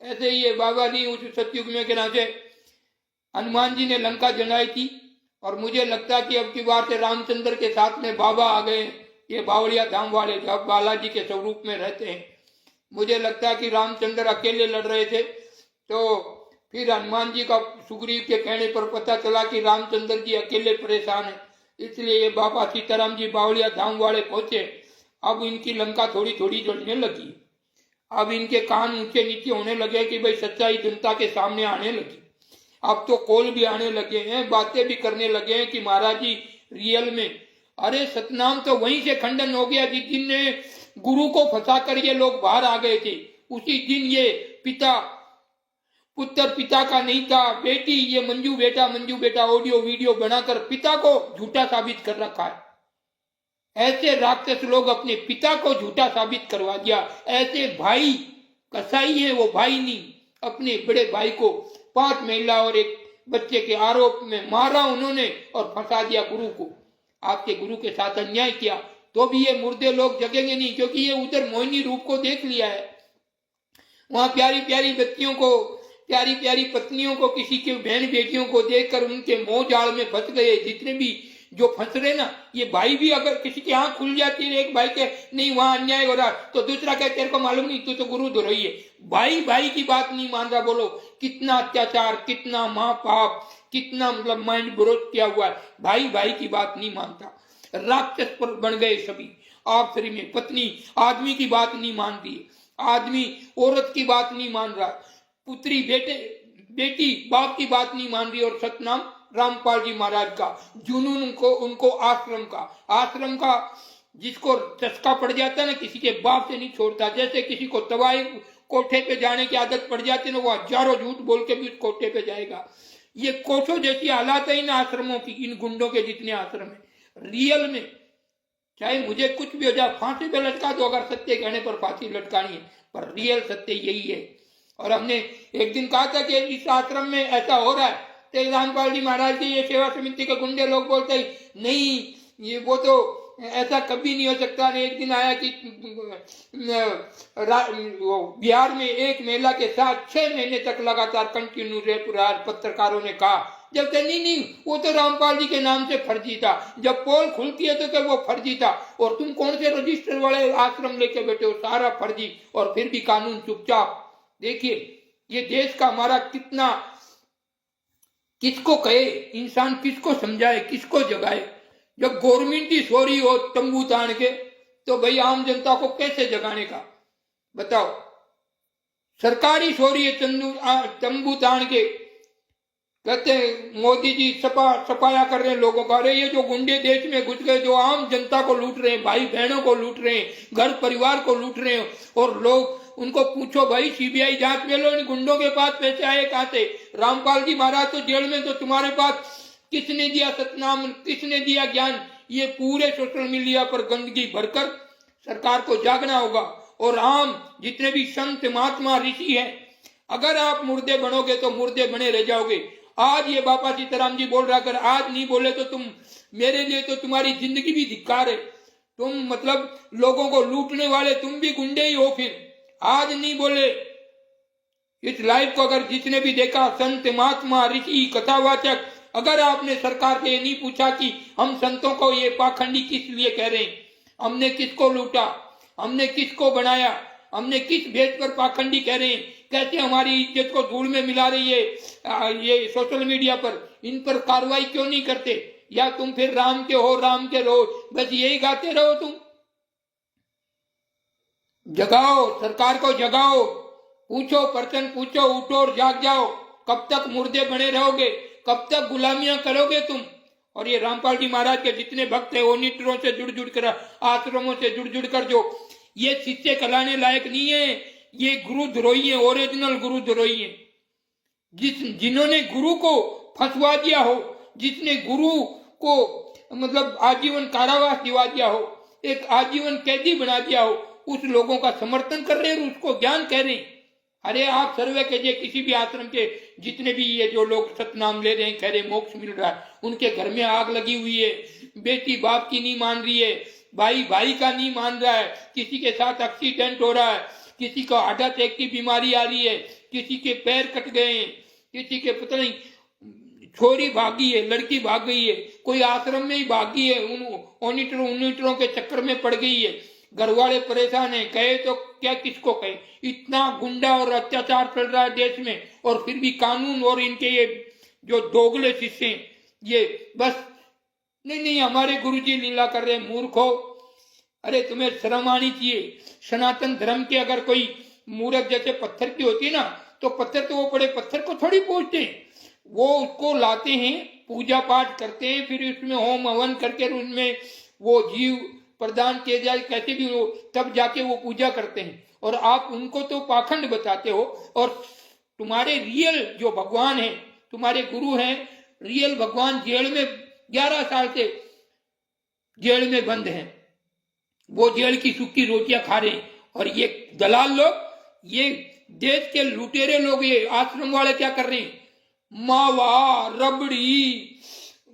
ऐसे ही ये बाबा नहीं, उस सतयुग में कहना से हनुमान जी ने लंका जलाई थी, और मुझे लगता कि अब की बार से रामचंद्र के साथ में बाबा आ गए, ये बावड़िया धाम वाले, जब बालाजी के स्वरूप में रहते हैं। मुझे लगता है कि रामचंद्र अकेले लड़ रहे थे, तो फिर हनुमान जी का सुग्रीव के कहने पर पता चला कि रामचंद्र जी अकेले परेशान है, इसलिए ये बाबा सीताराम जी बावड़िया धाम वाले पहुंचे। अब इनकी लंका थोड़ी थोड़ी जलने लगी, अब इनके कान ऊंचे नीचे होने लगे कि भाई सच्चाई जनता के सामने आने लगी। अब तो कॉल भी आने लगे हैं, बातें भी करने लगे हैं कि महाराज जी रियल में, अरे सतनाम तो वहीं से खंडन हो गया जिस दिन ने गुरु को फंसा कर ये लोग बाहर आ गए थे। उसी दिन ये पिता पुत्र पिता का नहीं था, बेटी, ये मंजू बेटा ऑडियो वीडियो बनाकर पिता को झूठा साबित कर रखा है। ऐसे राक्षस लोग अपने पिता को झूठा साबित करवा दिया। ऐसे भाई कसाई है, वो भाई नहीं, अपने बड़े भाई को 5 महिला और एक बच्चे के आरोप में मारा उन्होंने और फंसा दिया गुरु को। आपके गुरु के साथ अन्याय किया तो भी ये मुर्दे लोग जगेंगे नहीं, क्योंकि ये उधर मोहिनी रूप को देख लिया है। वहां प्यारी प्यारी बच्चियों को, प्यारी प्यारी पत्नियों को, किसी के बहन बेटियों को देखकर उनके मोह जाल में फंस गए। जितने भी जो फंस रहे ना, ये भाई भी अगर किसी की आंख खुल जाती है, एक भाई के नहीं वहां अन्याय हो रहा, तो दूसरा कहते तेरे को मालूम नहीं, तू तो गुरु द्रोही है। भाई भाई की बात नहीं मान रहा। बोलो कितना अत्याचार, कितना महापाप, कितना मतलब माइंड ब्रोथ किया हुआ है। भाई भाई की बात नहीं मानता, राक्षस पर बन गए सभी। आखिरी में पत्नी आदमी की बात नहीं मान रही, आदमी औरत की बात नहीं मान रहा, पुत्री बेटी बाप की बात नहीं मान रही। और सतनाम रामपाल जी महाराज का जुनून, उनको आश्रम का जिसको चस्का पड़ जाता है ना, किसी के बाप से नहीं छोड़ता। जैसे किसी को तवाई कोठे पे जाने की आदत पड़ जाती है ना, वो हजारों झूठ बोल के भी उस कोठे पे जाएगा। ये कोठों जैसी हालात है इन आश्रमों की, इन गुंडों के जितने आश्रम है। रियल में चाहे मुझे कुछ भी हो जाए, फांसी पे लटका दो, अगर सत्य कहने पर फांसी लटकानी है, पर रियल सत्य यही है। और हमने एक दिन कहा था कि इस आश्रम में ऐसा हो रहा है, तो रामपाल जी महाराज की ये सेवा समिति के गुंडे लोग बोलते हैं नहीं, ये वो तो ऐसा कभी नहीं हो सकता। ने एक दिन आया कि बिहार में एक महिला के साथ 6 महीने तक लगातार कंटिन्यू रेप रहा, पत्रकारों ने कहा। जब कह नहीं वो तो रामपाल जी के नाम से फर्जी था, जब पोल खुलती है तो क्या वो फर्जी था, और तुम कौन से रजिस्टर वाले आश्रम लेके बैठे हो, सारा फर्जी। और फिर भी कानून चुपचाप। देखिए ये देश का हमारा कितना, किसको कहे इंसान, किसको समझाए, किसको जगाए। जब गवर्नमेंट ही सो रही हो तंबू तान के, तो भाई आम जनता को कैसे जगाने का बताओ। सरकार ही सो रही है तंबू तान के, कहते मोदी जी सफाया कर रहे हैं लोगों का। अरे ये जो गुंडे देश में घुस गए, जो आम जनता को लूट रहे हैं, भाई बहनों को लूट रहे हैं, घर परिवार को लूट रहे हैं, और लोग उनको पूछो भाई सीबीआई जांच में लो, इन गुंडों के पास पैसे आए कहां से। रामपाल जी महाराज तो जेल में, तो तुम्हारे पास किसने दिया सतनाम, किसने दिया ज्ञान। ये पूरे सोशल मीडिया पर गंदगी भरकर सरकार को जागना होगा। और आम जितने भी संत महात्मा ऋषि हैं, अगर आप मुर्दे बनोगे तो मुर्दे बने रह जाओगे। आज ये बाबा सीताराम जी बोल रहा, अगर आज नहीं बोले तो तुम, मेरे लिए तो तुम्हारी जिंदगी भी धिक्कार है। तुम मतलब लोगों को लूटने वाले तुम भी गुंडे ही हो। फिर आज नहीं बोले, इस लाइव को अगर जिसने भी देखा, संत महात्मा ऋषि कथावाचक, अगर आपने सरकार से नहीं पूछा कि हम संतों को ये पाखंडी किस लिए कह रहे हैं, हमने किसको लूटा, हमने किसको बनाया, हमने किस भेद पर पाखंडी कह रहे हैं, कैसे हमारी इज्जत को धूल में मिला रही है ये सोशल मीडिया पर, इन पर कार्रवाई क्यों नहीं करते। या तुम फिर राम के हो, राम के रहो, बस यही गाते रहो। तुम जगाओ, सरकार को जगाओ, पूछो, प्रश्न पूछो, उठो और जाग जाओ। कब तक मुर्दे बने रहोगे, कब तक गुलामियां करोगे तुम। और ये रामपाल जी महाराज के जितने भक्त है, ओनिटरों से जुड़ कर, आश्रमों से जुड़ कर, जो ये शिष्य कहलाने लायक नहीं है, ये गुरु द्रोही है, ओरिजिनल गुरु द्रोही है। जिन्होंने गुरु को फंसवा दिया हो, जिसने गुरु को मतलब आजीवन कारावास दिवा दिया हो, एक आजीवन कैदी बना दिया हो, उस लोगों का समर्थन कर रहे हैं, उसको ज्ञान कह रहे हैं। अरे आप सर्वे कीजिए, किसी भी आश्रम के जितने भी ये जो लोग सतनाम ले रहे हैं, कह रहे मोक्ष मिल रहा है, उनके घर में आग लगी हुई है, बेटी बाप की नहीं मान रही है, भाई भाई का नहीं मान रहा है, किसी के साथ एक्सीडेंट हो रहा है, किसी को हार्ट अटैक की बीमारी आ रही है, किसी के पैर कट गए हैं, किसी के पता नहीं छोरी भागी है, लड़की भाग गई है, कोई आश्रम में ही भागी है, उन ओनिटरों के चक्कर में पड़ गई है, घर वाले परेशान है, कहे तो क्या किसको कहे। इतना गुंडा और अत्याचार चल रहा है देश में, और फिर भी कानून और इनके ये जो दोगले शिष्य ये बस नहीं हमारे गुरुजी लीला कर रहे, मूर्ख हो। अरे तुम्हें शर्म आनी चाहिए। सनातन धर्म के अगर कोई मूर्ख जैसे पत्थर की होती है ना, तो पत्थर तो वो बड़े पत्थर को थोड़ी पूजते हैं, वो उसको लाते हैं, पूजा पाठ करते हैं, फिर उसमें होम हवन करके उनमें वो जीव प्रदान किए जाए, कैसे भी वो, तब जाके वो पूजा करते हैं। और आप उनको तो पाखंड बताते हो, और तुम्हारे रियल जो भगवान है, तुम्हारे गुरु हैं, रियल भगवान जेल में 11 साल से जेल में बंद हैं, वो जेल की सूखी रोटियां खा रहे हैं। और ये दलाल लोग, ये देश के लुटेरे लोग, ये आश्रम वाले क्या कर रहे हैं, मावा, रबड़ी,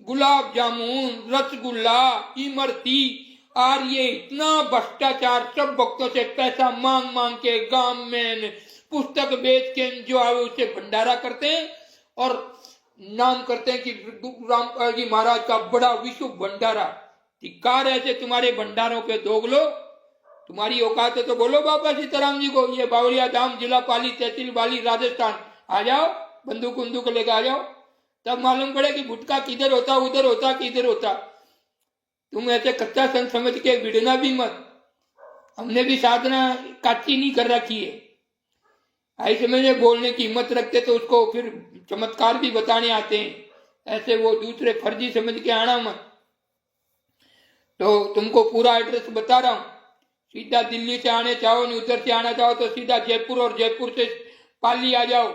गुलाब जामुन, रसगुल्ला, इमरती, और ये इतना भ्रष्टाचार, सब भक्तों से पैसा मांग मांग के गांव में पुस्तक बेच के जो आए उसे भंडारा करते हैं, और नाम करते हैं कि रामपाल जी महाराज का बड़ा विश्व भंडारा। धिक्कार ऐसे तुम्हारे भंडारों पे दोगलो, तुम्हारी औकात है तो बोलो बाबा सीताराम जी को। ये बावलिया धाम, जिला पाली, तहसील बाली, राजस्थान, आ जाओ, बंदूक बंदूक लेकर आ जाओ, तब मालूम पड़े कि गुटखा किधर होता, उधर होता कि इधर होता। तुम ऐसे कच्चा संत समझ के भिड़ना भी मत। हमने भी साधना काची नहीं कर रखी है, ऐसे में बोलने की हिम्मत रखते तो उसको फिर चमत्कार भी बताने आते हैं। ऐसे वो दूसरे फर्जी समझ के आना मत। तो तुमको पूरा एड्रेस बता रहा हूं, सीधा दिल्ली से आने चाहो, नहीं उधर से आना चाहो तो सीधा जयपुर, और जयपुर से पाली आ जाओ,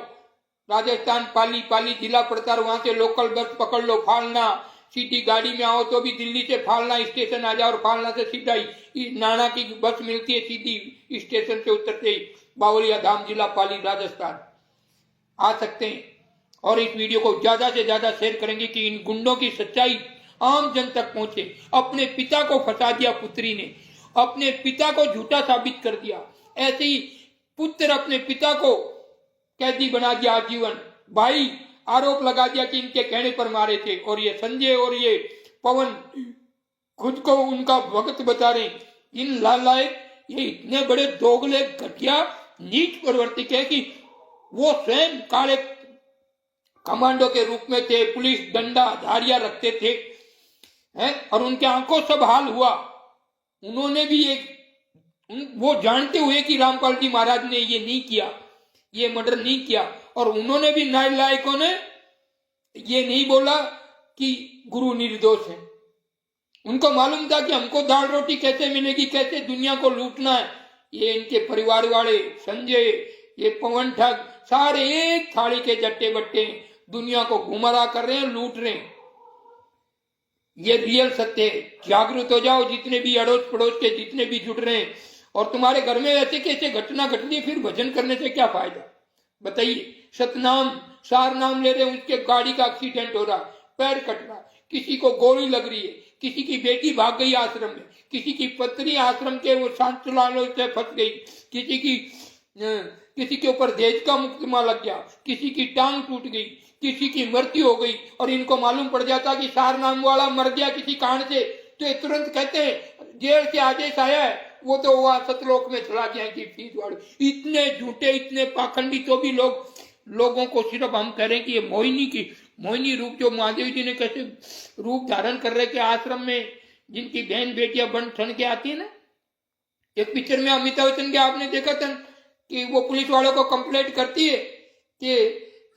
राजस्थान पाली जिला पड़ता है, वहां से लोकल बस पकड़ लो, फालना, सीधी गाड़ी में आओ तो भी दिल्ली से फालना स्टेशन आ जाओ, और फालना से सीधा ही नाना की बस मिलती है, सीधी स्टेशन से उतरते ही बावलिया धाम, जिला पाली, राजस्थान आ सकते हैं। और इस वीडियो को ज्यादा से ज्यादा शेयर करेंगे कि इन गुंडों की सच्चाई आम जन तक पहुंचे। अपने पिता को फंसा दिया पुत्री ने, अपने पिता को झूठा साबित कर दिया, ऐसे ही पुत्र अपने पिता को कैदी बना दिया आजीवन। भाई आरोप लगा दिया कि इनके कहने पर मारे थे, और ये संजय और ये पवन खुद को उनका भक्त बता रहे। इन लालायक, ये इतने बड़े दोगले, घटिया, नीच प्रवर्तिक है कि वो स्वयं काले कमांडो के रूप में थे, पुलिस डंडा धारियां रखते थे, हैं, और उनके आंखों सब हाल हुआ। उन्होंने भी वो जानते हुए कि रामपाल जी महाराज ने ये नहीं किया, ये मर्डर नहीं किया, और उन्होंने भी नालायकों ने ये नहीं बोला कि गुरु निर्दोष है। उनको मालूम था कि हमको दाल रोटी कैसे मिलेगी, कैसे दुनिया को लूटना है। ये इनके परिवार वाले संजय, ये पवन ठग, सारे एक थाली के जट्टे बट्टे दुनिया को गुमराह कर रहे हैं, लूट रहे हैं। ये रियल सत्य है। जागरूक हो जाओ, जितने भी अड़ोस पड़ोस के जितने भी जुड़ रहे हैं। और तुम्हारे घर में ऐसे कैसे घटना घट रही, फिर भजन करने से क्या फायदा, बताइए। सतनाम सार नाम ले रहे हैं, उसके गाड़ी का एक्सीडेंट हो रहा, पैर कट रहा, किसी को गोली लग रही है, किसी की बेटी भाग गई आश्रम में, किसी की पत्नी आश्रम के वो सांचलालों से फंस गई, किसी के ऊपर दहेज का मुकदमा लग गया, किसी की टांग टूट गई, किसी की मृत्यु हो गई। और इनको मालूम पड़ जाता कि सार नाम वाला मर गया किसी कारण से, तो ये तुरंत कहते हैं जेल से आदेश आया है, वो तो वहां सतलोक में चला गया कि फीस वाले। इतने झूठे, इतने पाखंडी, तो भी लोगों को सिर्फ हम कह रहे हैं कि ये मोहिनी रूप जो महादेव जी ने कैसे रूप धारण कर रहे के आश्रम में, जिनकी बहन बेटियां बन ठन के आती है ना। एक पिक्चर में अमिताभ बच्चन के आपने देखा था कि वो पुलिस वालों को कंप्लेंट करती है कि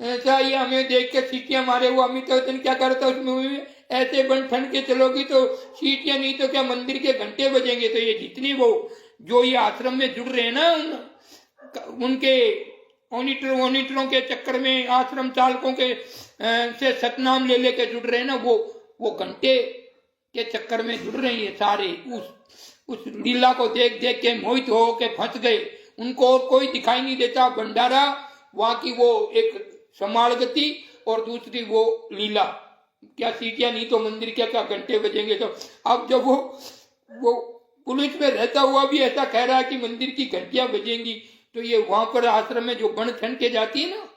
ऐसा ये हमें देख के सीटियां मारे। वो अमिताभ बच्चन क्या करता है उस मूवी में, ऐसे बन ठन के चलोगी तो सीटियां नहीं तो क्या मंदिर के घंटे बजेंगे। तो ये जितनी वो जो ये आश्रम में जुड़ रहे हैं ना, उनके ऑनिटरों के चक्कर में, आश्रम चालकों के से सतनाम ले लेके जुड़ रहे हैं ना, वो घंटे के चक्कर में जुड़ रहे हैं सारे। उस लीला को देख देख के मोहित हो के फंस गए। उनको और कोई दिखाई नहीं देता। भंडारा वहां की वो एक समालगति और दूसरी वो लीला, क्या सीटियां नहीं तो मंदिर क्या घंटे बजेंगे। तो अब जब वो पुलिस में रहता हुआ भी ऐसा कह रहा है कि मंदिर की घंटियां बजेंगी, तो ये वहां पर आश्रम में जो बन ठन के जाती है ना,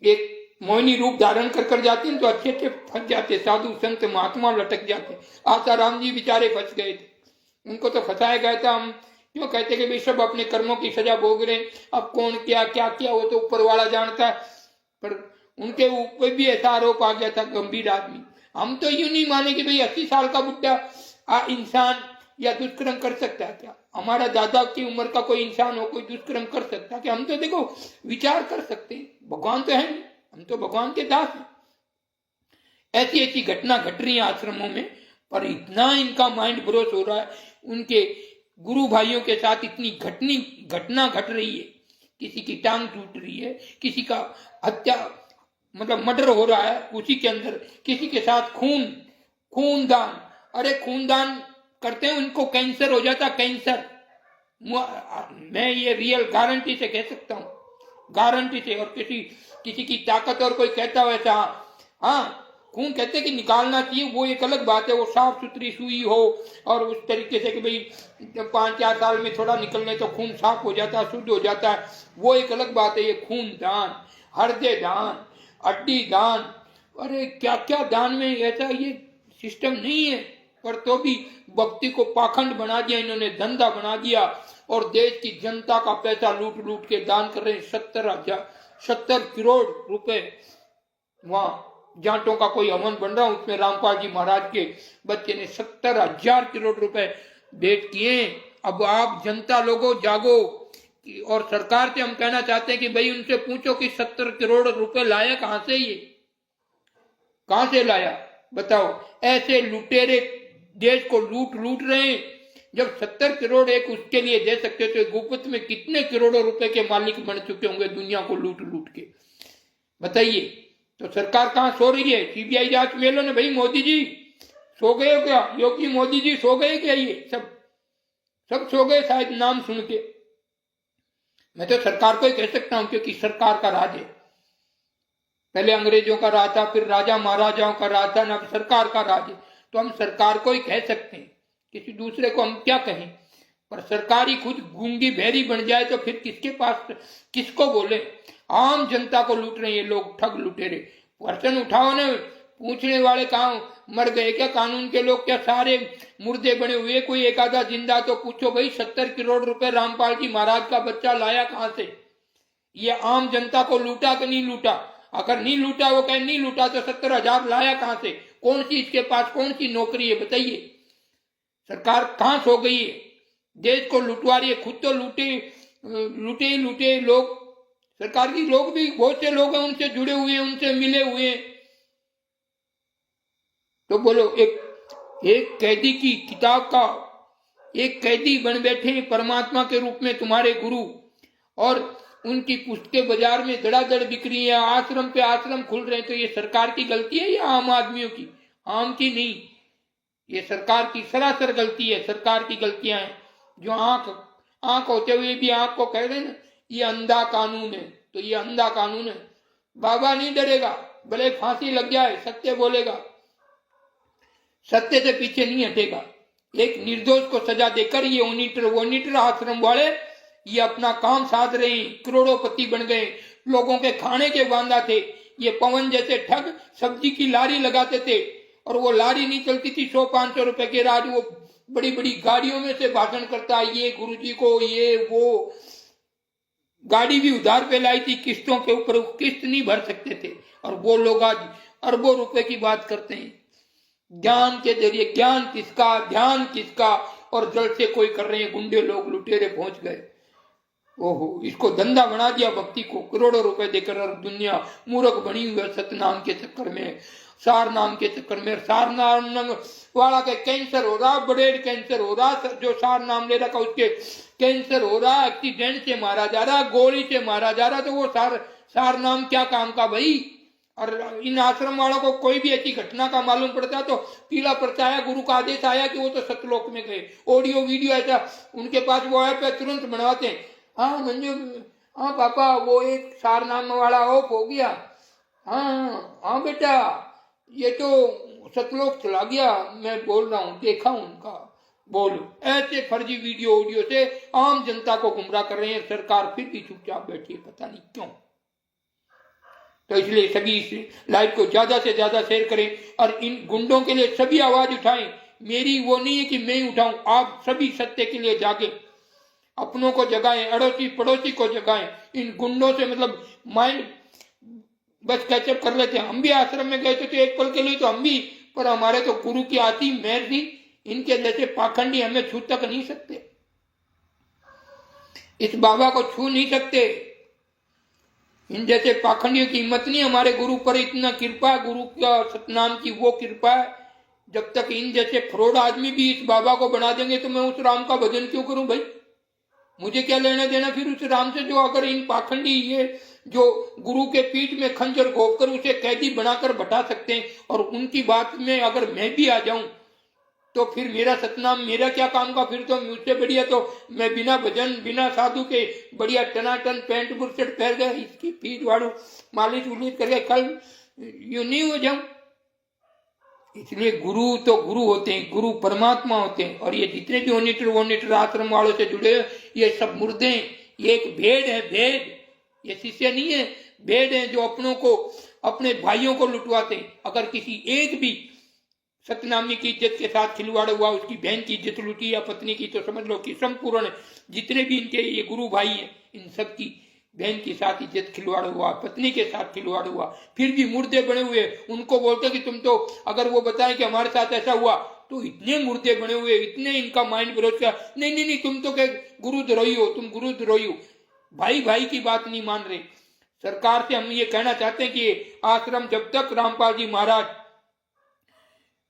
एक मोहिनी रूप धारण कर जाती है, तो अच्छे अच्छे फंस जाते, साधु संत महात्मा लटक जाते। आसाराम जी बेचारे फंस गए थे, उनको तो फंसाया गया था। हम क्यों कहते कि भाई सब अपने कर्मों की सजा भोग रहे, अब कौन क्या क्या किया वो तो ऊपर वाला जानता है। पर उनके ऊपर भी ऐसा आरोप आ गया था, गंभीर आदमी। हम तो यूं नहीं माने कि भाई 80 साल का बुढ़ा इंसान या दुष्कर्म कर सकता है क्या। हमारा दादा की उम्र का कोई इंसान हो, कोई दुष्कर्म कर सकता है कि हम तो देखो विचार कर सकते हैं, भगवान तो है नहीं, हम तो भगवान के दास हैं। ऐसी ऐसी घटना घट रही है आश्रमों में, पर इतना इनका माइंड ब्रोस हो रहा है। उनके गुरु भाइयों के साथ इतनी घटना घट रही है, किसी की टांग टूट रही है, किसी का हत्या मतलब मर्डर हो रहा है उसी के अंदर, किसी के साथ खूनदान। अरे खूनदान करते हैं उनको कैंसर हो जाता, कैंसर। मैं ये रियल गारंटी से कह सकता हूँ, गारंटी से। और किसी की ताकत और कोई कहता हो ऐसा, हाँ खून कहते कि निकालना चाहिए, वो एक अलग बात है। वो साफ सुथरी सुई हो और उस तरीके से कि भाई 5-4 साल में थोड़ा निकलने तो खून साफ हो जाता है, शुद्ध हो जाता है, वो एक अलग बात है। ये खून दान, हृदय दान, हड्डी दान, अरे क्या क्या दान में ऐसा ये सिस्टम नहीं है। पर तो भी भक्ति को पाखंड बना दिया इन्होंने, धंधा बना दिया, और देश की जनता का पैसा लूट लूट के दान कर रहे हैं। 70 करोड़ रुपए वहां जाटों का कोई हवन बन रहा, उसमें रामपाल जी महाराज के बच्चे ने 70,000 करोड़ रुपए भेंट किए। अब आप जनता लोगों जागो। और सरकार से हम कहना चाहते हैं कि भाई उनसे पूछो कि 70 करोड़ रुपए लाया कहां से, ये कहां से लाया बताओ। ऐसे लुटेरे देश को लूट रहे हैं। जब 70 करोड़ एक उसके लिए दे सकते तो गुप्त में कितने करोड़ों रुपए के मालिक बन चुके होंगे दुनिया को लूट के, बताइए। तो सरकार कहां सो रही है? सीबीआई जांच में लो ना भाई। मोदी जी सो गए हो क्या? योगी मोदी जी सो गए क्या? ये सब सो गए शायद नाम सुन के। मैं तो सरकार को ही कह सकता हूं, क्योंकि सरकार का राज है। पहले अंग्रेजों का राज था, फिर राजा महाराजाओं का राज था, अब सरकार का राज है। तो हम सरकार को ही कह सकते हैं, किसी दूसरे को हम क्या कहें। पर सरकार ही खुद गूंगी बहरी बन जाए तो फिर किसके पास किसको बोले। आम जनता को लूट रहे हैं ये लोग, ठग लुटेरे। पर्सन उठाओ ना, पूछने वाले कहाँ मर गए क्या? कानून के लोग क्या सारे मुर्दे बने हुए? कोई एक आधा जिंदा तो पूछो भाई। 70 करोड़ रुपए रामपाल जी महाराज का बच्चा लाया कहां से? ये आम जनता को लूटा कि नहीं लूटा? अगर नहीं लूटा, वो कहे नहीं लूटा, तो 70,000 लाया कहां से? कौन सी इसके पास कौन सी नौकरी है बताइए? सरकार कहां सो गई है? देश को लुटवा रही है, खुद तो लूटे लोग। सरकार की लोग भी बहुत से लोग हैं उनसे जुड़े हुए हैं, उनसे मिले हुए हैं। तो बोलो, एक कैदी की किताब का एक कैदी बन बैठे परमात्मा के रूप में तुम्हारे गुरु, और उनकी पुस्तकें बाजार में धड़ाधड़ बिक रही है, आश्रम पे आश्रम खुल रहे हैं। तो ये सरकार की गलती है या आम आदमियों की? आम की नहीं, ये सरकार की सरासर गलती है। सरकार की गलतियां हैं जो आंख होते हुए भी आंख को कह रहे ना, ये अंधा कानून है। तो ये अंधा कानून है। बाबा नहीं डरेगा, भले फांसी लग जाए, सत्य बोलेगा, सत्य से पीछे नहीं हटेगा। एक निर्दोष को सजा देकर ये ओनीटर आश्रम वाले ये अपना काम साध रहे हैं, करोड़ोंपति बन गए, लोगों के खाने के वांदा थे। ये पवन जैसे ठग सब्जी की लारी लगाते थे, और वो लारी नहीं चलती थी 100-500 रुपए के, आज वो बड़ी बड़ी गाड़ियों में से भाषण करता है, ये गुरुजी को ये वो। गाड़ी भी उधार पे लाई थी, किस्तों के ऊपर, किस्त नहीं भर सकते थे, और वो लोग आज अरबों रुपए की बात करते हैं। ज्ञान के जरिए ज्ञान किसका, ध्यान किसका, और जल से कोई कर रहे हैं गुंडे लोग, लुटेरे पहुंच गए। ओहो, इसको धंधा बना दिया भक्ति को, करोड़ों रुपए देकर, और दुनिया मूर्ख बनी हुई है सतनाम के चक्कर में, सार नाम के चक्कर में। सार नाम वाला के कैंसर हो रहा, ब्रेड कैंसर हो रहा, जो सार नाम ले रखा उसके कैंसर हो रहा, एक्सीडेंट से मारा जा रहा, गोली से मारा जा रहा। तो वो सार नाम क्या काम का भाई? और इन आश्रम वालों को कोई भी ऐसी घटना का मालूम पड़ता तो पीला परचाया, गुरु का आदेश आया कि वो तो सतलोक में गए, ऑडियो वीडियो ऐसा उनके पास वो ऐप है, तुरंत बनवाते हैं। हाँ मंजू, हाँ पापा, वो एक सार नाम वाला ऑफ हो गया। हाँ बेटा, ये तो सतलोक चला गया, मैं बोल रहा हूँ, देखा उनका। बोलो, ऐसे फर्जी वीडियो ऑडियो से आम जनता को गुमराह कर रहे हैं। सरकार फिर भी चुपचाप बैठी है, पता नहीं क्यों। तो इसलिए सभी इस लाइव को ज्यादा से ज्यादा शेयर करें, और इन गुंडों के लिए सभी आवाज उठाएं। मेरी वो नहीं है कि मैं उठाऊं, आप सभी सत्य के लिए जागे, अपनों को जगाएं, अड़ोसी पड़ोसी को जगाएं। इन गुंडों से मतलब माइंड बस कैचअप कर लेते हैं। हम भी आश्रम में गए थे तो एक पल के लिए तो हम भी, पर हमारे तो गुरु की आती मेहर थी। इनके जैसे पाखंडी हमें छू तक नहीं सकते, इस बाबा को छू नहीं सकते। इन जैसे पाखंडियों की हिम्मत नहीं। हमारे गुरु पर इतना कृपा, गुरु का सतनाम की वो कृपा है। जब तक इन जैसे फ्रॉड आदमी भी इस बाबा को बना देंगे तो मैं उस राम का भजन क्यों करूं भाई? मुझे क्या लेना देना फिर उस राम से, जो अगर इन पाखंडी ये जो गुरु के पीठ में खंजर घोप कर उसे कैदी बनाकर बैठा सकते हैं, और उनकी बात में अगर मैं भी आ जाऊं तो फिर मेरा सतनाम मेरा क्या काम का? फिर तो मुझसे बढ़िया तो मैं बिना भजन बिना साधु के बढ़िया टनाटन पैंट बुरशट पहन गया, इसकी फीस वाड़ू मालिश उलिश करके कल यू नहीं हो जाऊं। इसलिए गुरु तो गुरु होते हैं, गुरु परमात्मा होते हैं। और ये जितने भी ओनीटर आश्रम वालों से जुड़े ये सब मुर्दे हैं। ये एक भेड़ है, भेड़। ये शिष्य नहीं है, भेड़ है जो अपनों को, अपने भाइयों को लुटवाते हैं। अगर किसी एक भी सतनामी की इज्जत के साथ खिलवाड़ हुआ, उसकी बहन की इज्जत लुटी या पत्नी की, तो समझ लो कि संपूर्ण जितने भी इनके ये गुरु भाई हैं, इन सब की बहन के साथ इज्जत खिलवाड़ हुआ, पत्नी के साथ खिलवाड़ हुआ। फिर भी मुर्दे बने हुए, उनको बोलते कि तुम तो, अगर वो बताएं कि हमारे साथ ऐसा हुआ, तो इतने मुर्दे बने हुए, इतने इनका माइंड विरोध किया, नहीं तुम तो क्या गुरुद्रोही हो, तुम गुरुद्रोही हो। भाई भाई की बात नहीं मान रहे। सरकार से हम ये कहना चाहते हैं कि आश्रम जब तक रामपाल जी महाराज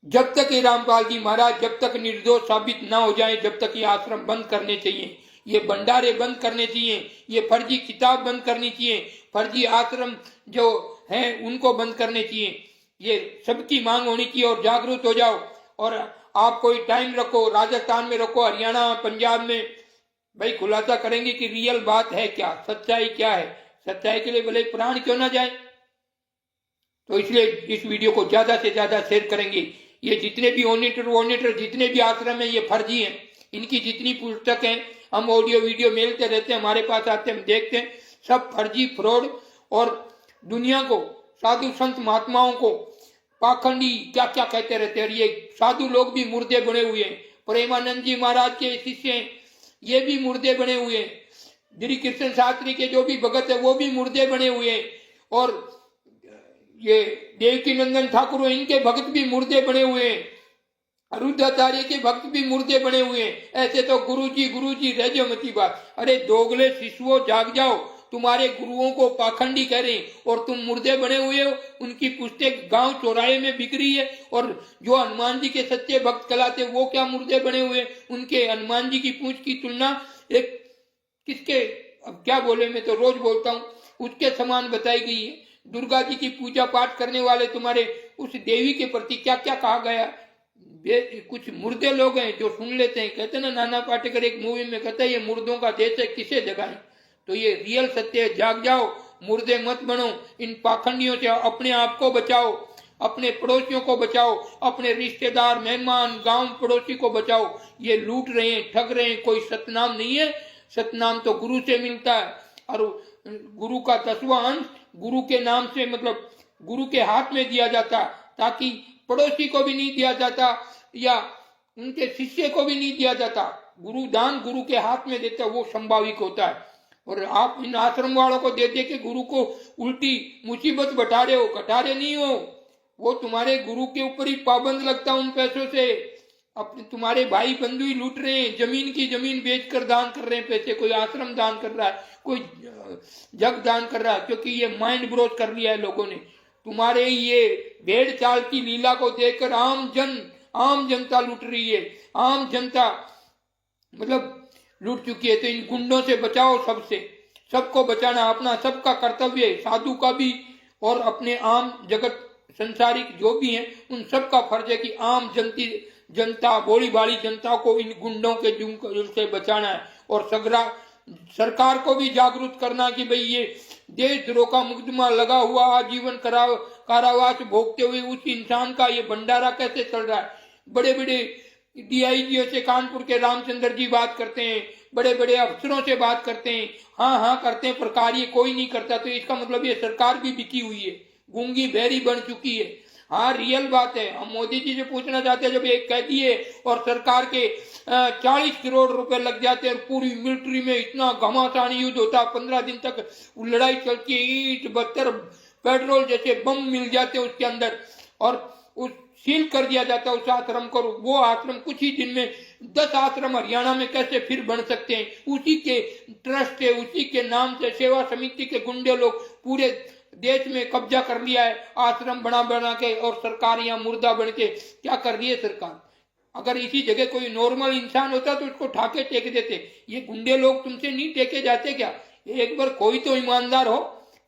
जब तक निर्दोष साबित ना हो जाए, जब तक ये आश्रम बंद करने चाहिए, ये भंडारे बंद करने चाहिए, ये फर्जी किताब बंद करनी चाहिए, फर्जी आश्रम जो हैं उनको बंद करने चाहिए। ये सबकी मांग होनी चाहिए। और जागरूक हो जाओ, और आप कोई टाइम रखो, राजस्थान में रखो, हरियाणा पंजाब में, भाई खुलासा करेंगे कि रियल बात है क्या, सच्चाई क्या है। सच्चाई के लिए भले प्राण क्यों ना जाए। तो इसलिए इस वीडियो को ज्यादा से ज्यादा शेयर करेंगे। ये जितने भी ओनीटर जितने भी आश्रम है, ये फर्जी हैं। इनकी जितनी पुस्तक हैं, हम ऑडियो वीडियो मिलते रहते हैं, हमारे पास आते हैं, हम देखते हैं, सब फर्जी फ्रॉड। और दुनिया को, साधु संत महात्माओं को पाखंडी क्या क्या कहते रहते हैं। और ये साधु लोग भी मुर्दे बने हुए हैं। प्रेमानंद जी महाराज के शिष्य हैं, ये भी मुर्दे बने हुए हैं। गिरी कृष्ण शास्त्री के जो भी भगत है वो भी मुर्दे बने हुए हैं, और ये देवकी नंदन ठाकुर इनके भक्त भी मुर्दे बने हुए हैं, रुद्राचार्य के भक्त भी मुर्दे बने हुए हैं। ऐसे तो गुरुजी रह जाओ मती बात। अरे दोगले शिशुओं जाग जाओ, तुम्हारे गुरुओं को पाखंडी कह रहे हैं और तुम मुर्दे बने हुए हो। उनकी पुस्तक गांव चौराहे में बिक रही है, और जो हनुमान जी के सच्चे भक्त कहलाते वो क्या मुर्दे बने हुए। उनके हनुमान जी की पूंछ की तुलना एक किसके, अब क्या बोले, मैं तो रोज बोलता हूँ, उसके समान बताई गई है। दुर्गा जी की पूजा पाठ करने वाले तुम्हारे उस देवी के प्रति क्या क्या कहा गया। कुछ मुर्दे लोग हैं जो सुन लेते हैं, कहते ना नाना पाटेकर एक मूवी में कहता है ये मुर्दों का देश है, किसे जगाएं। तो ये रियल सत्य है, जाग जाओ, मुर्दे मत बनो, इन पाखंडियों से अपने आप को बचाओ, अपने पड़ोसियों को बचाओ, अपने रिश्तेदार मेहमान गांव पड़ोसी को बचाओ। ये लूट रहे हैं, ठग रहे हैं, कोई सतनाम नहीं है। सतनाम तो गुरु से मिलता है, और गुरु का 10वां अंश गुरु के नाम से, मतलब गुरु के हाथ में दिया जाता, ताकि पड़ोसी को भी नहीं दिया जाता या उनके शिष्य को भी नहीं दिया जाता। गुरु दान गुरु के हाथ में देता, वो संभाविक होता है। और आप इन आश्रम वालों को दे दे के गुरु को उल्टी मुसीबत बता रहे हो, कटा रहे नहीं हो। वो तुम्हारे गुरु के ऊपर ही पाबंद लगता उन पैसों से। अपने तुम्हारे भाई बंधु ही लूट रहे हैं, जमीन की जमीन बेचकर दान कर रहे हैं पैसे। कोई आश्रम दान कर रहा है, कोई जग दान कर रहा है, क्योंकि ये माइंड ब्रोच कर लिया है लोगों ने। तुम्हारे ये भेड़ चाल की लीला को देखकर आम जनता लूट रही है। आम जनता मतलब लूट चुकी है। तो इन गुंडों से बचाओ, सबको बचाना अपना सबका कर्तव्य है, साधु का भी और अपने आम जगत संसारिक जो भी हैं उन सबका फर्ज है कि आम जनता भोली भाली जनता को इन गुंडों के जुल्म से बचाना है। और सरकार को भी जागरूक करना कि भाई ये देशद्रोह का मुकदमा लगा हुआ, आजीवन कारावास भोगते हुए उस इंसान का ये भंडारा कैसे चल रहा है। बड़े बड़े डीआईजी से कानपुर के रामचंद्र जी बात करते हैं, बड़े बड़े अफसरों से बात करते हैं, हाँ करते हैं, पर कार्य कोई नहीं करता। तो इसका मतलब ये सरकार भी बिकी हुई है, गूंगी बहरी बन चुकी है। हाँ रियल बात है। हम मोदी जी से पूछना चाहते हैं, जब एक कैदी है और सरकार के 40 करोड़ रुपए लग जाते हैं, पूरी मिलिट्री में इतना घमासान युद्ध होता है, 15 दिन तक लड़ाई चलती है, ईंट बत्तर पेट्रोल जैसे बम मिल जाते हैं उसके अंदर, और उस सील कर दिया जाता है उस आश्रम को। वो आश्रम कुछ ही दिन में 10 आश्रम हरियाणा में कैसे फिर बन सकते हैं। उसी के ट्रस्ट है, उसी के नाम से सेवा समिति के गुंडे लोग पूरे देश में कब्जा कर लिया है, आश्रम बना के। और सरकार यहाँ मुर्दा बन के क्या कर रही है सरकार। अगर इसी जगह कोई नॉर्मल इंसान होता तो उसको ठाके टेक देते। ये गुंडे लोग तुमसे नहीं टेके जाते क्या। एक बार कोई तो ईमानदार हो,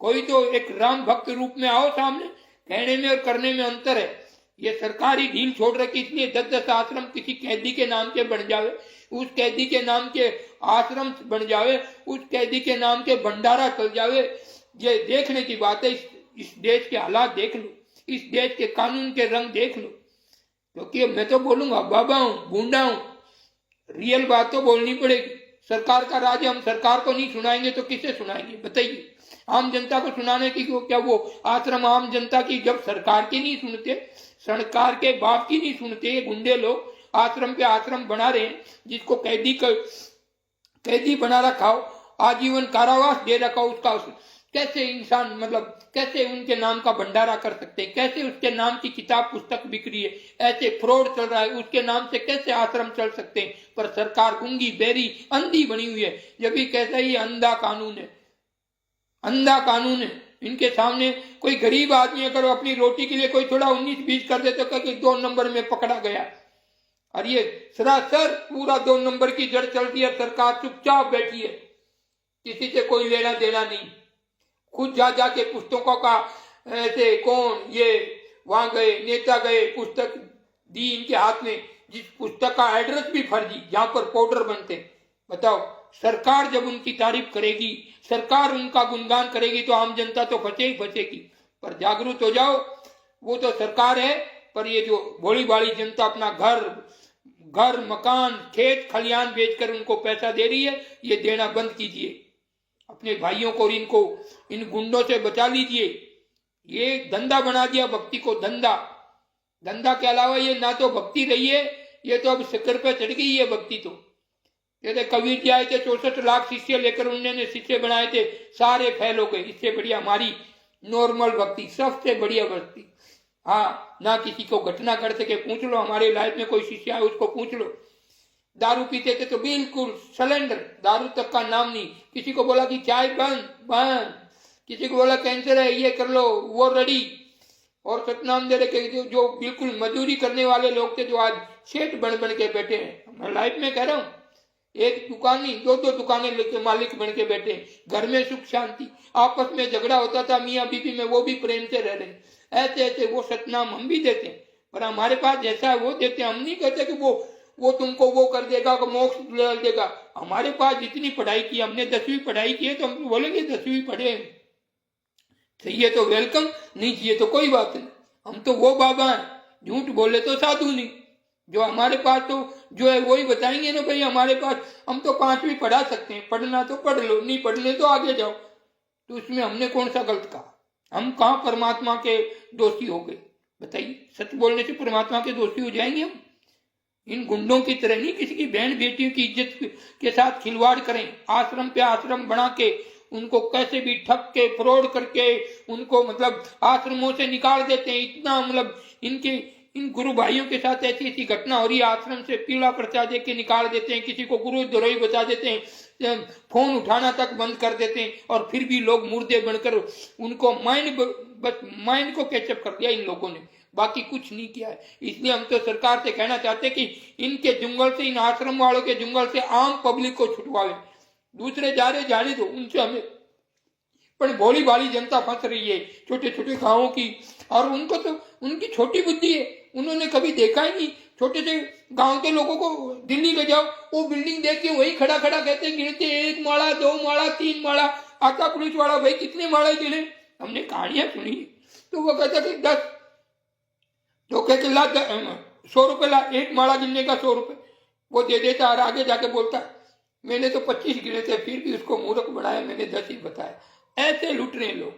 कोई तो एक राम भक्त रूप में आओ सामने। कहने में और करने में अंतर है। ये सरकारी ढील छोड़ रखी, इसलिए 10-10 आश्रम किसी कैदी के नाम के बन जावे, उस कैदी के नाम के आश्रम बन जावे, उस कैदी के नाम के भंडारा चल जावे। ये देखने की बात है। इस देश के हालात देख लो, इस देश के कानून के रंग देख लो। क्योंकि मैं तो बोलूंगा बाबा हूं, गुंडा हूं, रियल बात तो बोलनी पड़ेगी। सरकार का राज, हम सरकार को नहीं सुनाएंगे तो किसे सुनाएंगे बताइए। आम जनता को सुनाने की क्या वो आश्रम आम जनता की, जब सरकार की नहीं सुनते, सरकार के बाप की नहीं सुनते, ये गुंडे लोग आश्रम पे आश्रम बना रहे हैं। जिसको कैदी बना रखा हो, आजीवन कारावास दे रखा हो, उसका कैसे इंसान, मतलब कैसे उनके नाम का भंडारा कर सकते हैं, कैसे उसके नाम की किताब पुस्तक बिक रही है, ऐसे फ्रॉड चल रहा है, उसके नाम से कैसे आश्रम चल सकते हैं। पर सरकार गूंगी बहरी अंधी बनी हुई है। जब भी कहता है ये अंधा कानून है, अंधा कानून है। इनके सामने कोई गरीब आदमी अगर अपनी रोटी के लिए कोई थोड़ा 19-20 कर दे तो कहते 2 नंबर में पकड़ा गया। और ये सरासर पूरा 2 नंबर की जड़ चलती है। सरकार चुपचाप बैठी है, किसी से कोई लेना देना नहीं। खुद जाके पुस्तकों का ऐसे कौन ये वहां गए, नेता गए, पुस्तक दी इनके हाथ में, जिस पुस्तक का एड्रेस भी फर्जी, जहां पर पाउडर बनते। बताओ, सरकार जब उनकी तारीफ करेगी, सरकार उनका गुणगान करेगी तो आम जनता तो फंसे ही फंसेगी। पर जागरूक हो जाओ, वो तो सरकार है, पर ये जो भोली भाली जनता अपना घर मकान खेत खलियान बेचकर उनको पैसा दे रही है, ये देना बंद कीजिए। अपने भाइयों को इन गुंडों से बचा लीजिए। ये धंधा बना दिया भक्ति को, धंधा के अलावा ये ना तो भक्ति रही है, ये तो अब शिखर पे चढ़ गई है भक्ति। तो जैसे कबीर जी आए थे 64 लाख शिष्य लेकर, उन्होंने शिष्य बनाए थे, सारे फेल हो गए। इससे बढ़िया हमारी नॉर्मल भक्ति, सबसे बढ़िया भक्ति। हाँ, ना किसी को घटना कर सके, पूछ लो हमारे लाइफ में कोई शिष्य है उसको पूछ लो। दारू पीते थे तो बिल्कुल सलेंडर, दारू तक का नाम नहीं। किसी को बोला कि चाय बंद बंद, किसी को बोला कैंसर है ये कर लो वो रेडी। और सतनाम दे रहे जो बिल्कुल मजदूरी करने वाले लोग थे, जो आज सेठ बन के बैठे हैं। मैं लाइफ में कह रहा हूँ, एक दुकान नहीं, दो दुकानें लेके मालिक बन के बैठे, घर में सुख शांति। आपस में झगड़ा होता था मियाँ बीबी में, वो भी प्रेम से रह रहे। ऐसे ऐसे वो सतनाम हम भी देते हैं, पर हमारे पास जैसा है वो देते हैं। हम नहीं कहते कि वो तुमको वो कर देगा, मोक्ष ले देगा। हमारे पास जितनी पढ़ाई की, हमने 10वीं पढ़ाई की है, तो हम बोलेंगे 10वीं पढ़े, चाहिए तो वेलकम, नहीं चाहिए तो कोई बात नहीं। हम तो वो बाबा हैं, झूठ बोले तो साधु नहीं। जो हमारे पास तो जो है वही बताएंगे ना भाई, हमारे पास हम तो 5वीं पढ़ा सकते हैं, पढ़ना तो पढ़ लो, नहीं पढ़ने तो आगे जाओ। तो उसमें हमने कौन सा गलत कहा? हम कहाँ परमात्मा के दोषी हो गए? बताइए, सच बोलने से परमात्मा के दोषी हो जाएंगे हम? इन गुंडों की तरह नहीं किसी की बहन बेटियों की इज्जत के साथ खिलवाड़ करें। आश्रम पे आश्रम बना के उनको कैसे भी ठग के फ्रॉड करके उनको मतलब आश्रमों से निकाल देते हैं। इतना मतलब इन गुरु भाइयों के साथ ऐसी ऐसी घटना हो रही है, आश्रम से पीला पर्चा दे के निकाल देते हैं, किसी को गुरु द्रोही बता देते हैं, फोन उठाना तक बंद कर देते हैं, और फिर भी लोग मुर्दे बनकर उनको माइंड को कैचअप कर दिया इन लोगों ने, बाकी कुछ नहीं किया है। इसलिए हम तो सरकार से कहना चाहते हैं कि इनके जुंगल से, इन आश्रम वालों के जुंगल से आम पब्लिक को छुटवावे। दूसरे जा रहे जाने दो, उनसे हमें, पर भोली भाली जनता फंस रही है छोटे छोटे गांवों की, और उनको तो उनकी छोटी बुद्धि है, उन्होंने कभी देखा ही नहीं। छोटे से गांव के लोगों को दिल्ली ले जाओ, वो बिल्डिंग देख के वही खड़ा खड़ा कहते गिनते 1 माला 2 माला 3 माला। आता पुलिस वाला, भाई कितने माला गिने? हमने कहानियां सुनी। तो वो कहता कि 10, तो कहते ला 100 रुपए ला, 1 माला गिनने का 100 रुपए वो दे देता, और आगे जाके बोलता मैंने तो 25 गिने थे, फिर भी उसको मूर्ख बनाया, मैंने 10 ही बताया। ऐसे लूट रहे लोग,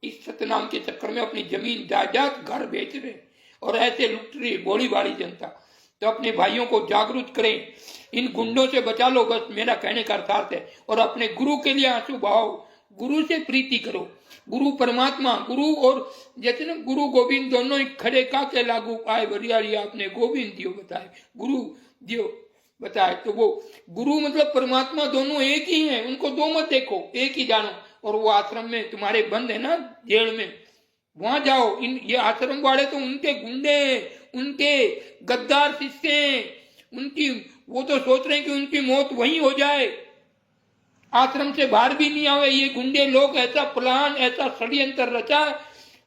इस सतनाम के चक्कर में अपनी जमीन जायदाद घर बेच रहे, और ऐसे लूट रही भोली भाली जनता। तो अपने भाइयों को जागरूक करें, इन गुंडों से बचा लो, बस मेरा कहने का अर्थ है। और अपने गुरु के लिए आंसू बहाओ, गुरु से प्रीति करो। गुरु परमात्मा, गुरु और जैसे ना गुरु गोविंद दोनों ही खड़े का के लागू पाए बरियारी, आपने गोविंद दियो बताए, गुरु दियो बताए। तो वो गुरु मतलब परमात्मा दोनों एक ही हैं, उनको दो मत देखो, एक ही जानो। और वो आश्रम में तुम्हारे बंद है ना जेल में, वहां जाओ। ये आश्रम वाले तो उनके गुंडे, उनके गद्दार शिष्य, उनकी वो तो सोच रहे हैं कि उनकी मौत वहीं हो जाए, आश्रम से बाहर भी नहीं आवे। ये गुंडे लोग ऐसा प्लान, ऐसा षड्यंत्र रचा,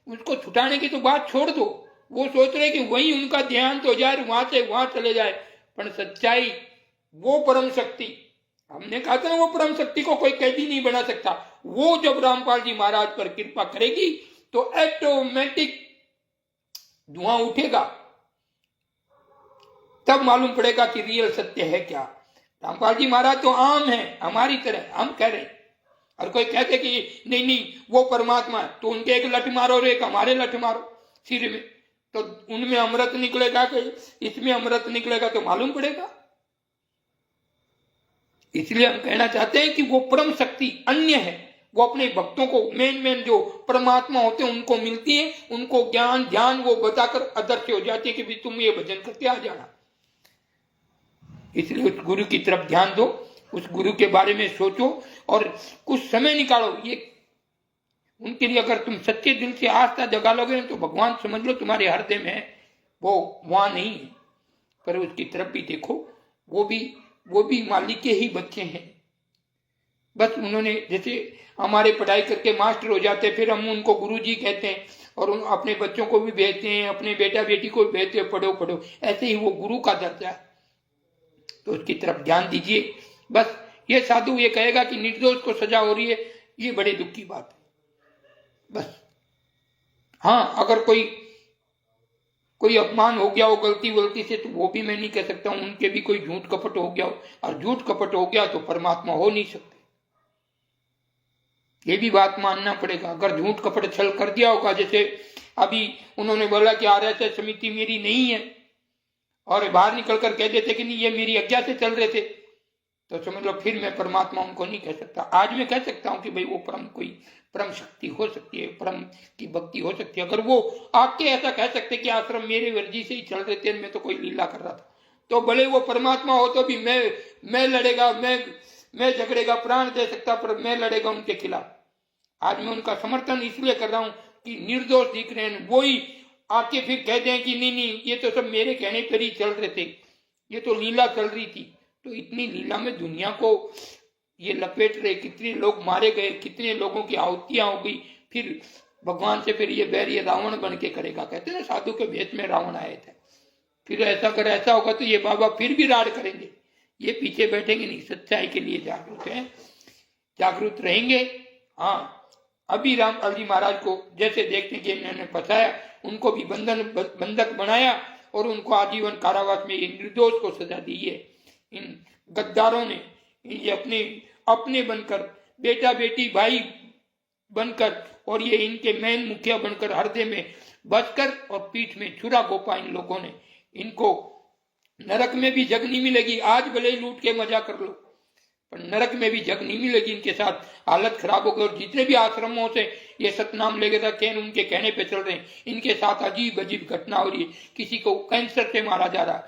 उसको छुटाने की तो बात छोड़ दो। वो सोच रहे कि वहीं उनका ध्यान तो जाए, वहां से वहां चले जाए। पर सच्चाई वो परम शक्ति, हमने कहा था वो परम शक्ति को कोई कैदी नहीं बना सकता। वो जब रामपाल जी महाराज पर कृपा करेगी तो ऑटोमेटिक धुआं उठेगा, तब मालूम पड़ेगा कि रियल सत्य है क्या। रामपाल जी महाराज तो आम है हमारी तरह, हम कह रहे हैं। और कोई कहते कि नहीं नहीं वो परमात्मा है, तो उनके एक लठ मारो और एक हमारे लठ मारो सिर में, तो उनमें अमृत निकलेगा कि इसमें अमृत निकलेगा, तो मालूम पड़ेगा। इसलिए हम कहना चाहते हैं कि वो परम शक्ति अन्य है, वो अपने भक्तों को मेन जो परमात्मा होते हैं उनको मिलती है, उनको ज्ञान ध्यान वो बताकर अदृश्य हो जाती है कि भी तुम ये भजन करके आ जाना। इसलिए उस गुरु की तरफ ध्यान दो, उस गुरु के बारे में सोचो और कुछ समय निकालो। ये उनके लिए अगर तुम सच्चे दिल से आस्था जगा लोगे तो भगवान समझ लो तुम्हारे हृदय में है, वो वहां नहीं है, पर उसकी तरफ भी देखो। वो भी मालिक के ही बच्चे हैं। बस उन्होंने जैसे हमारे पढ़ाई करके मास्टर हो जाते, फिर हम उनको गुरुजी कहते हैं, और उन अपने बच्चों को भी भेजते हैं, अपने बेटा बेटी को भेजते हैं, पढ़ो पढ़ो। ऐसे ही वो गुरु का दर्जा है, तो उसकी तरफ ध्यान दीजिए। बस ये साधु ये कहेगा कि निर्दोष को सजा हो रही है, ये बड़े दुख की बात है। बस हाँ, अगर कोई अपमान हो गया हो गलती से, तो वो भी मैं नहीं कह सकता हूं, उनके भी कोई झूठ कपट हो गया हो, और झूठ कपट हो गया तो परमात्मा हो नहीं सकते, ये भी बात मानना पड़ेगा। अगर झूठ कपट छल कर दिया होगा, जैसे अभी उन्होंने बोला कि आरएसएस समिति मेरी नहीं है, और बाहर निकलकर कह देते कि नहीं ये मेरी आज्ञा से चल रहे थे, तो समझ लो फिर मैं परमात्मा उनको नहीं कह सकता। आज मैं कह सकता हूँ कि भाई वो परम शक्ति हो सकती है, परम की भक्ति हो सकती है। अगर वो आके ऐसा कह सकते कि आश्रम मेरे मर्जी से ही चल रहे थे, मैं तो कोई लीला कर रहा था, तो भले वो परमात्मा हो तो भी मैं लड़ेगा, मैं झगड़ेगा, प्राण दे सकता, पर मैं लड़ेगा उनके खिलाफ। आज मैं उनका समर्थन इसलिए कर रहा हूं कि निर्दोष दिख रहे हैं, वो ही आके फिर कह दें कि नहीं ये तो सब मेरे कहने पर ही चल रहे थे, ये तो लीला चल रही थी। तो इतनी लीला में दुनिया को ये लपेट रहे, कितने लोग मारे गए, कितने लोगों की आहुतियां हो गई, फिर भगवान से फिर ये बैर ये रावण बन के करेगा। कहते हैं ना साधु के भेष में रावण आए थे, फिर ऐसा कर ऐसा होगा तो ये बाबा फिर भी राड करेंगे, ये पीछे बैठेंगे नहीं, सच्चाई के लिए जागरूक है, जागरूक रहेंगे। हाँ, अभी रामपाल जी महाराज को जैसे देखने के इन्होंने फंसाया, उनको भी बंधक बनाया और उनको आजीवन कारावास में ये निर्दोष को सजा दी है इन गद्दारों ने। ये अपने बनकर, बेटा बेटी भाई बनकर, और ये इनके मैन मुखिया बनकर हृदय में बसकर और पीठ में छुरा घोपा इन लोगों ने। इनको नरक में भी जग नहीं मिलेगी। आज भले ही लूट के मजा कर लो, पर नरक में भी जग नहीं मिलेगी। इनके साथ हालत खराब हो गई। और जितने भी आश्रमों से ये सतनाम लेके था कैन उनके कहने पे चल रहे हैं, इनके साथ अजीब अजीब घटना हो रही है। किसी को कैंसर से मारा जा रहा है,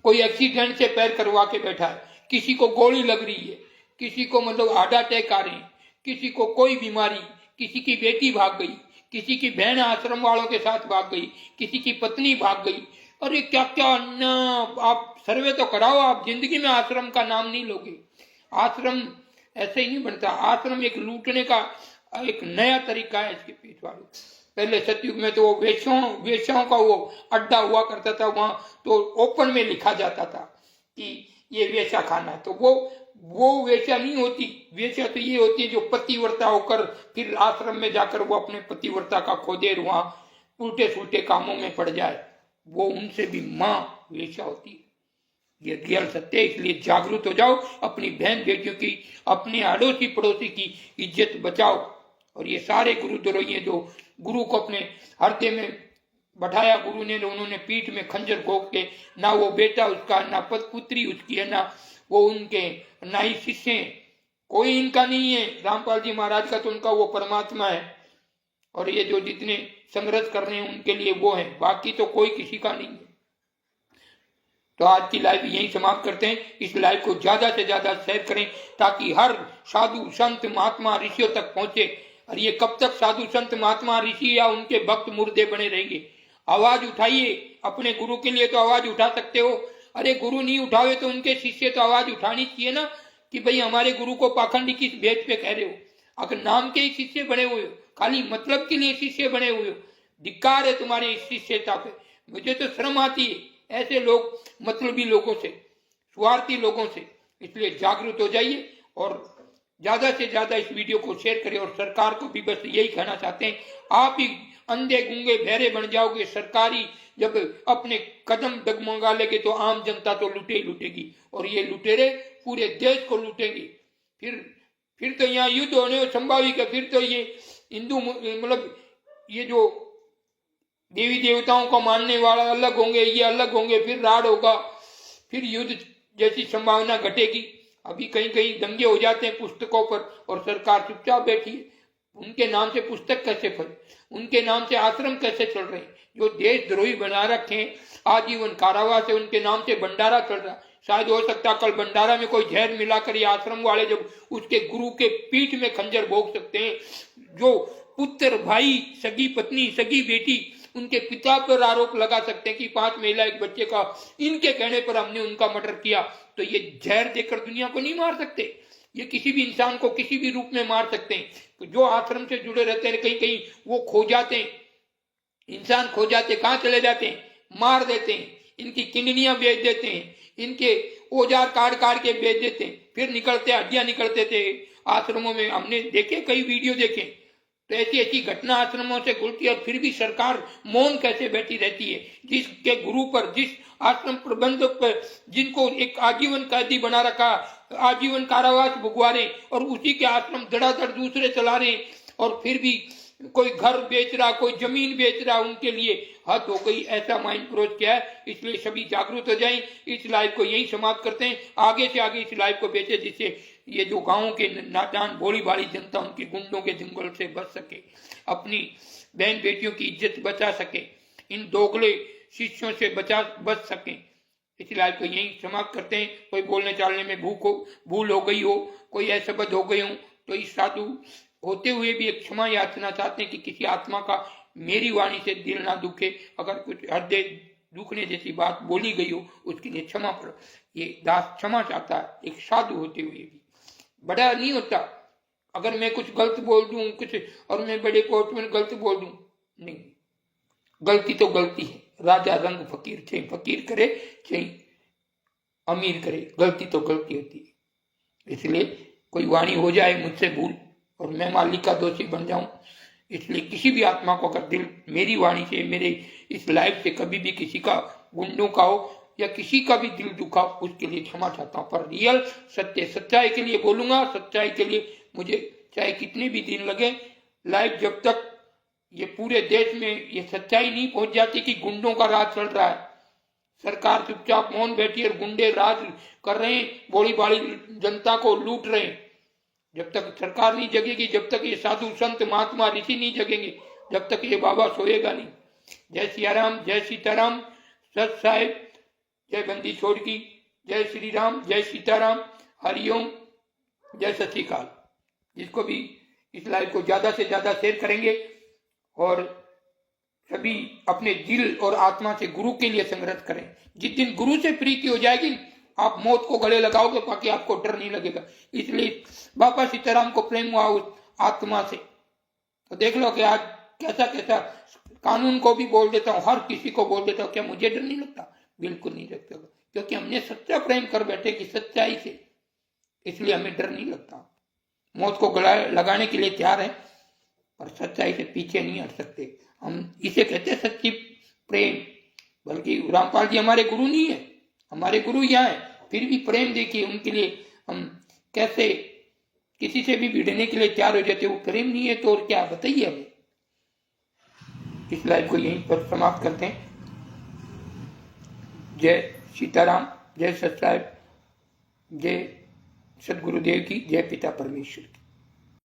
कोई एक्सीडेंट से पैर करवा के बैठा है, किसी को गोली लग रही है, किसी को हार्ट अटैक आ रहे हैं, किसी को कोई बीमारी, किसी की बेटी भाग गई, किसी की बहन आश्रम वालों के साथ भाग गई, किसी की पत्नी भाग गई। अरे क्या क्या ना, आप सर्वे तो कराओ, आप जिंदगी में आश्रम का नाम नहीं लोगे। आश्रम ऐसे ही नहीं बनता। आश्रम एक लूटने का एक नया तरीका है इसके पीछे वालों। पहले सतयुग में तो वो वेश्याओं का वो अड्डा हुआ करता था, वहां तो ओपन में लिखा जाता था कि ये वेश्या खाना है। तो वो वेश्या नहीं होती। वेश्या तो ये होती है जो पतिव्रता होकर फिर आश्रम में जाकर वो अपने पतिव्रता का खोजे, वहां उल्टे सुलटे कामों में पड़ जाए, वो उनसे भी मां वेश्या होती है। ये रियल सत्य है। इसलिए जागरूक हो जाओ, अपनी बहन बेटियों की, अपने अड़ोसी पड़ोसी की इज्जत बचाओ। और ये सारे गुरुद्रोही जो गुरु को अपने हृदय में बैठाया गुरु ने, उन्होंने पीठ में खंजर घोंप के, ना वो बेटा उसका, ना पुत्री उसकी है, ना वो उनके, ना ही शिष्य, कोई इनका नहीं है। रामपाल जी महाराज का तो उनका वो परमात्मा है। और ये जो जितने संघर्ष कर रहे हैं उनके लिए वो है, बाकी तो कोई किसी का नहीं है। तो आज की लाइव यही समाप्त करते हैं। इस लाइव को ज्यादा से ज्यादा शेयर करें ताकि हर साधु संत महात्मा ऋषियों तक पहुंचे। और ये कब तक साधु संत महात्मा ऋषि या उनके भक्त मुर्दे बने रहेंगे? आवाज उठाइए, अपने गुरु के लिए तो आवाज उठा सकते हो। अरे गुरु नहीं उठावे तो उनके शिष्य तो आवाज उठानी चाहिए ना, कि भाई हमारे गुरु को पाखंडी किस भेद पे कह रहे हो। अगर नाम के ही शिष्य बने हुए हो, खाली मतलब के लिए शिष्य बने हुए हो, धिक्कार है तुम्हारे इस शिष्यता पे। मुझे तो शर्म आती है ऐसे लोग, मतलबी लोगों से, स्वार्थी लोगों से। इसलिए जागरूक हो जाइए और ज्यादा से ज्यादा इस वीडियो को शेयर करें। और सरकार को भी बस यही कहना चाहते हैं, आप ही अंधे गूंगे बहरे बन जाओगे। सरकारी जब अपने कदम डगमगा लेंगे तो आम जनता तो लुटे ही लुटेगी, और ये लुटेरे पूरे देश को लूटेंगे। फिर तो यहाँ युद्ध होने संभावित है। फिर तो ये हिंदू ये जो देवी देवताओं को मानने वाला अलग होंगे, ये अलग होंगे, फिर राड होगा, फिर युद्ध जैसी संभावना घटेगी। अभी कहीं कहीं दंगे हो जाते हैं पुस्तकों पर और सरकार चुपचाप बैठी है। उनके नाम से पुस्तक कैसे फले, उनके नाम से आश्रम कैसे चल रहे हैं? जो देशद्रोही बना रखे हैं, आजीवन कारावास है, उनके नाम से भंडारा चल रहा। शायद हो सकता कल भंडारा में कोई जहर मिलाकर ये आश्रम वाले जब उसके गुरु के पीठ में खंजर भोग सकते हैं। जो पुत्र, भाई, सगी पत्नी, सगी बेटी, उनके पिता पर आरोप लगा सकते हैं कि 5 महिला 1 बच्चे का इनके कहने पर हमने उनका मर्डर किया। तो ये जहर देकर दुनिया को नहीं मार सकते। ये किसी भी इंसान को किसी भी रूप में मार सकते हैं। जो आश्रम से जुड़े रहते हैं कहीं कहीं वो खो जाते हैं, इंसान खो जाते, कहाँ चले जाते हैं? मार देते हैं, इनकी किडनियां बेच देते हैं, इनके औजार काट के बेच देते हैं, फिर निकलते हड्डियां निकलते थे आश्रमों में। हमने देखे, कई वीडियो देखे। तो ऐसी ऐसी घटना आश्रमों से घुलती है। और फिर भी सरकार मौन कैसे बैठी रहती है? जिसके गुरु पर, जिस आश्रम प्रबंधक पर, जिनको एक आजीवन कैदी बना रखा, आजीवन कारावास भुगवा रहे, और उसी के आश्रम धड़ाधड़ दूसरे चला रहे, और फिर भी कोई घर बेच रहा, कोई जमीन बेच रहा, उनके लिए हद हो गई, ऐसा माइंड क्रोच किया है। इसलिए सभी जागरूक हो जाएं। इस लाइव को यही समाप्त करते हैं, आगे से आगे इस लाइव को बेचे, जिससे ये जो गांवों के नादान भोली भाली जनता उनकी गुंडों के जंगल से बच सके, अपनी बहन बेटियों की इज्जत बचा सके, इन दोगले शिष्यों से बच सके। इस लाइव को यही समाप्त करते हैं। कोई बोलने चालने में भूल हो गई हो, कोई अशब्द हो गए हो, तो इस साधु होते हुए भी एक क्षमा याचना चाहते हैं कि किसी आत्मा का मेरी वाणी से दिल ना दुखे, अगर कुछ हृदय दुखने जैसी बात बोली गई हो उसके लिए क्षमा करो। ये दास क्षमा चाहता है एक साधु होते हुए भी। बड़ा नहीं होता अगर मैं कुछ गलत बोल दूं कुछ, और मैं बड़े कोर्ट में गलत बोल दूं, नहीं, गलती तो गलती है। राजा रंग फकीर थे, फकीर करे चाहे अमीर करे, गलती तो गलती होती है। इसलिए कोई वाणी हो जाए मुझसे भूल और मैं मालिक का दोषी बन जाऊं, इसलिए किसी भी आत्मा को अगर दिल मेरी वाणी से, मेरे इस लाइफ से कभी भी किसी का गुंडों का हो या किसी का भी दिल दुखा, उसके लिए क्षमा चाहता हूं। पर रियल सत्य सच्चाई के लिए बोलूंगा, सच्चाई के लिए मुझे चाहे कितने भी दिन लगे। लाइव जब तक ये पूरे देश में ये सच्चाई नहीं पहुंच जाती कि गुंडों का राज चल रहा है, सरकार चुपचाप मौन बैठी और गुंडे राज कर रहे हैं, भोली भाली जनता को लूट रहे हैं, जब तक सरकार नहीं जगेगी, जब तक ये साधु संत महात्मा ऋषि नहीं जगेंगे, जब तक ये बाबा सोएगा नहीं। जय सियाराम, जय सीताराम, सत साहिब, जय बंदी छोड़ की, जय श्री राम, जय सीताराम, हरिओम, जय सत श्री अकाल। जिसको भी इस लाइव को ज्यादा से ज्यादा शेयर करेंगे और सभी अपने दिल और आत्मा से गुरु के लिए संग्रह करें। जिस दिन गुरु से प्रीति हो जाएगी आप मौत को गले लगाओगे, बाकी आपको डर नहीं लगेगा। इसलिए बाबा सीताराम को प्रेम हुआ उस आत्मा से। तो देख लो कि आज कैसा कैसा कानून को भी बोल देता हूँ, हर किसी को बोल देता हूँ, क्या मुझे डर नहीं लगता? बिल्कुल नहीं लगता, क्योंकि हमने सच्चा प्रेम कर बैठे कि सच्चाई से, इसलिए हमें डर नहीं लगता। मौत को गला लगाने के लिए तैयार है, पर सच्चाई से पीछे नहीं हट सकते। हम इसे कहते हैं सच्ची प्रेम। बल्कि रामपाल जी हमारे गुरु नहीं है, हमारे गुरु यहाँ है, फिर भी प्रेम देखिए उनके लिए हम कैसे किसी से भी भिड़ने के लिए तैयार हो जाते। वो प्रेम नहीं है तो और क्या, बताइए हमें। इस लाइव को यहीं पर समाप्त करते हैं। जय सीताराम, जय सत साहिब, जय सदगुरुदेव की, जय पिता परमेश्वर की।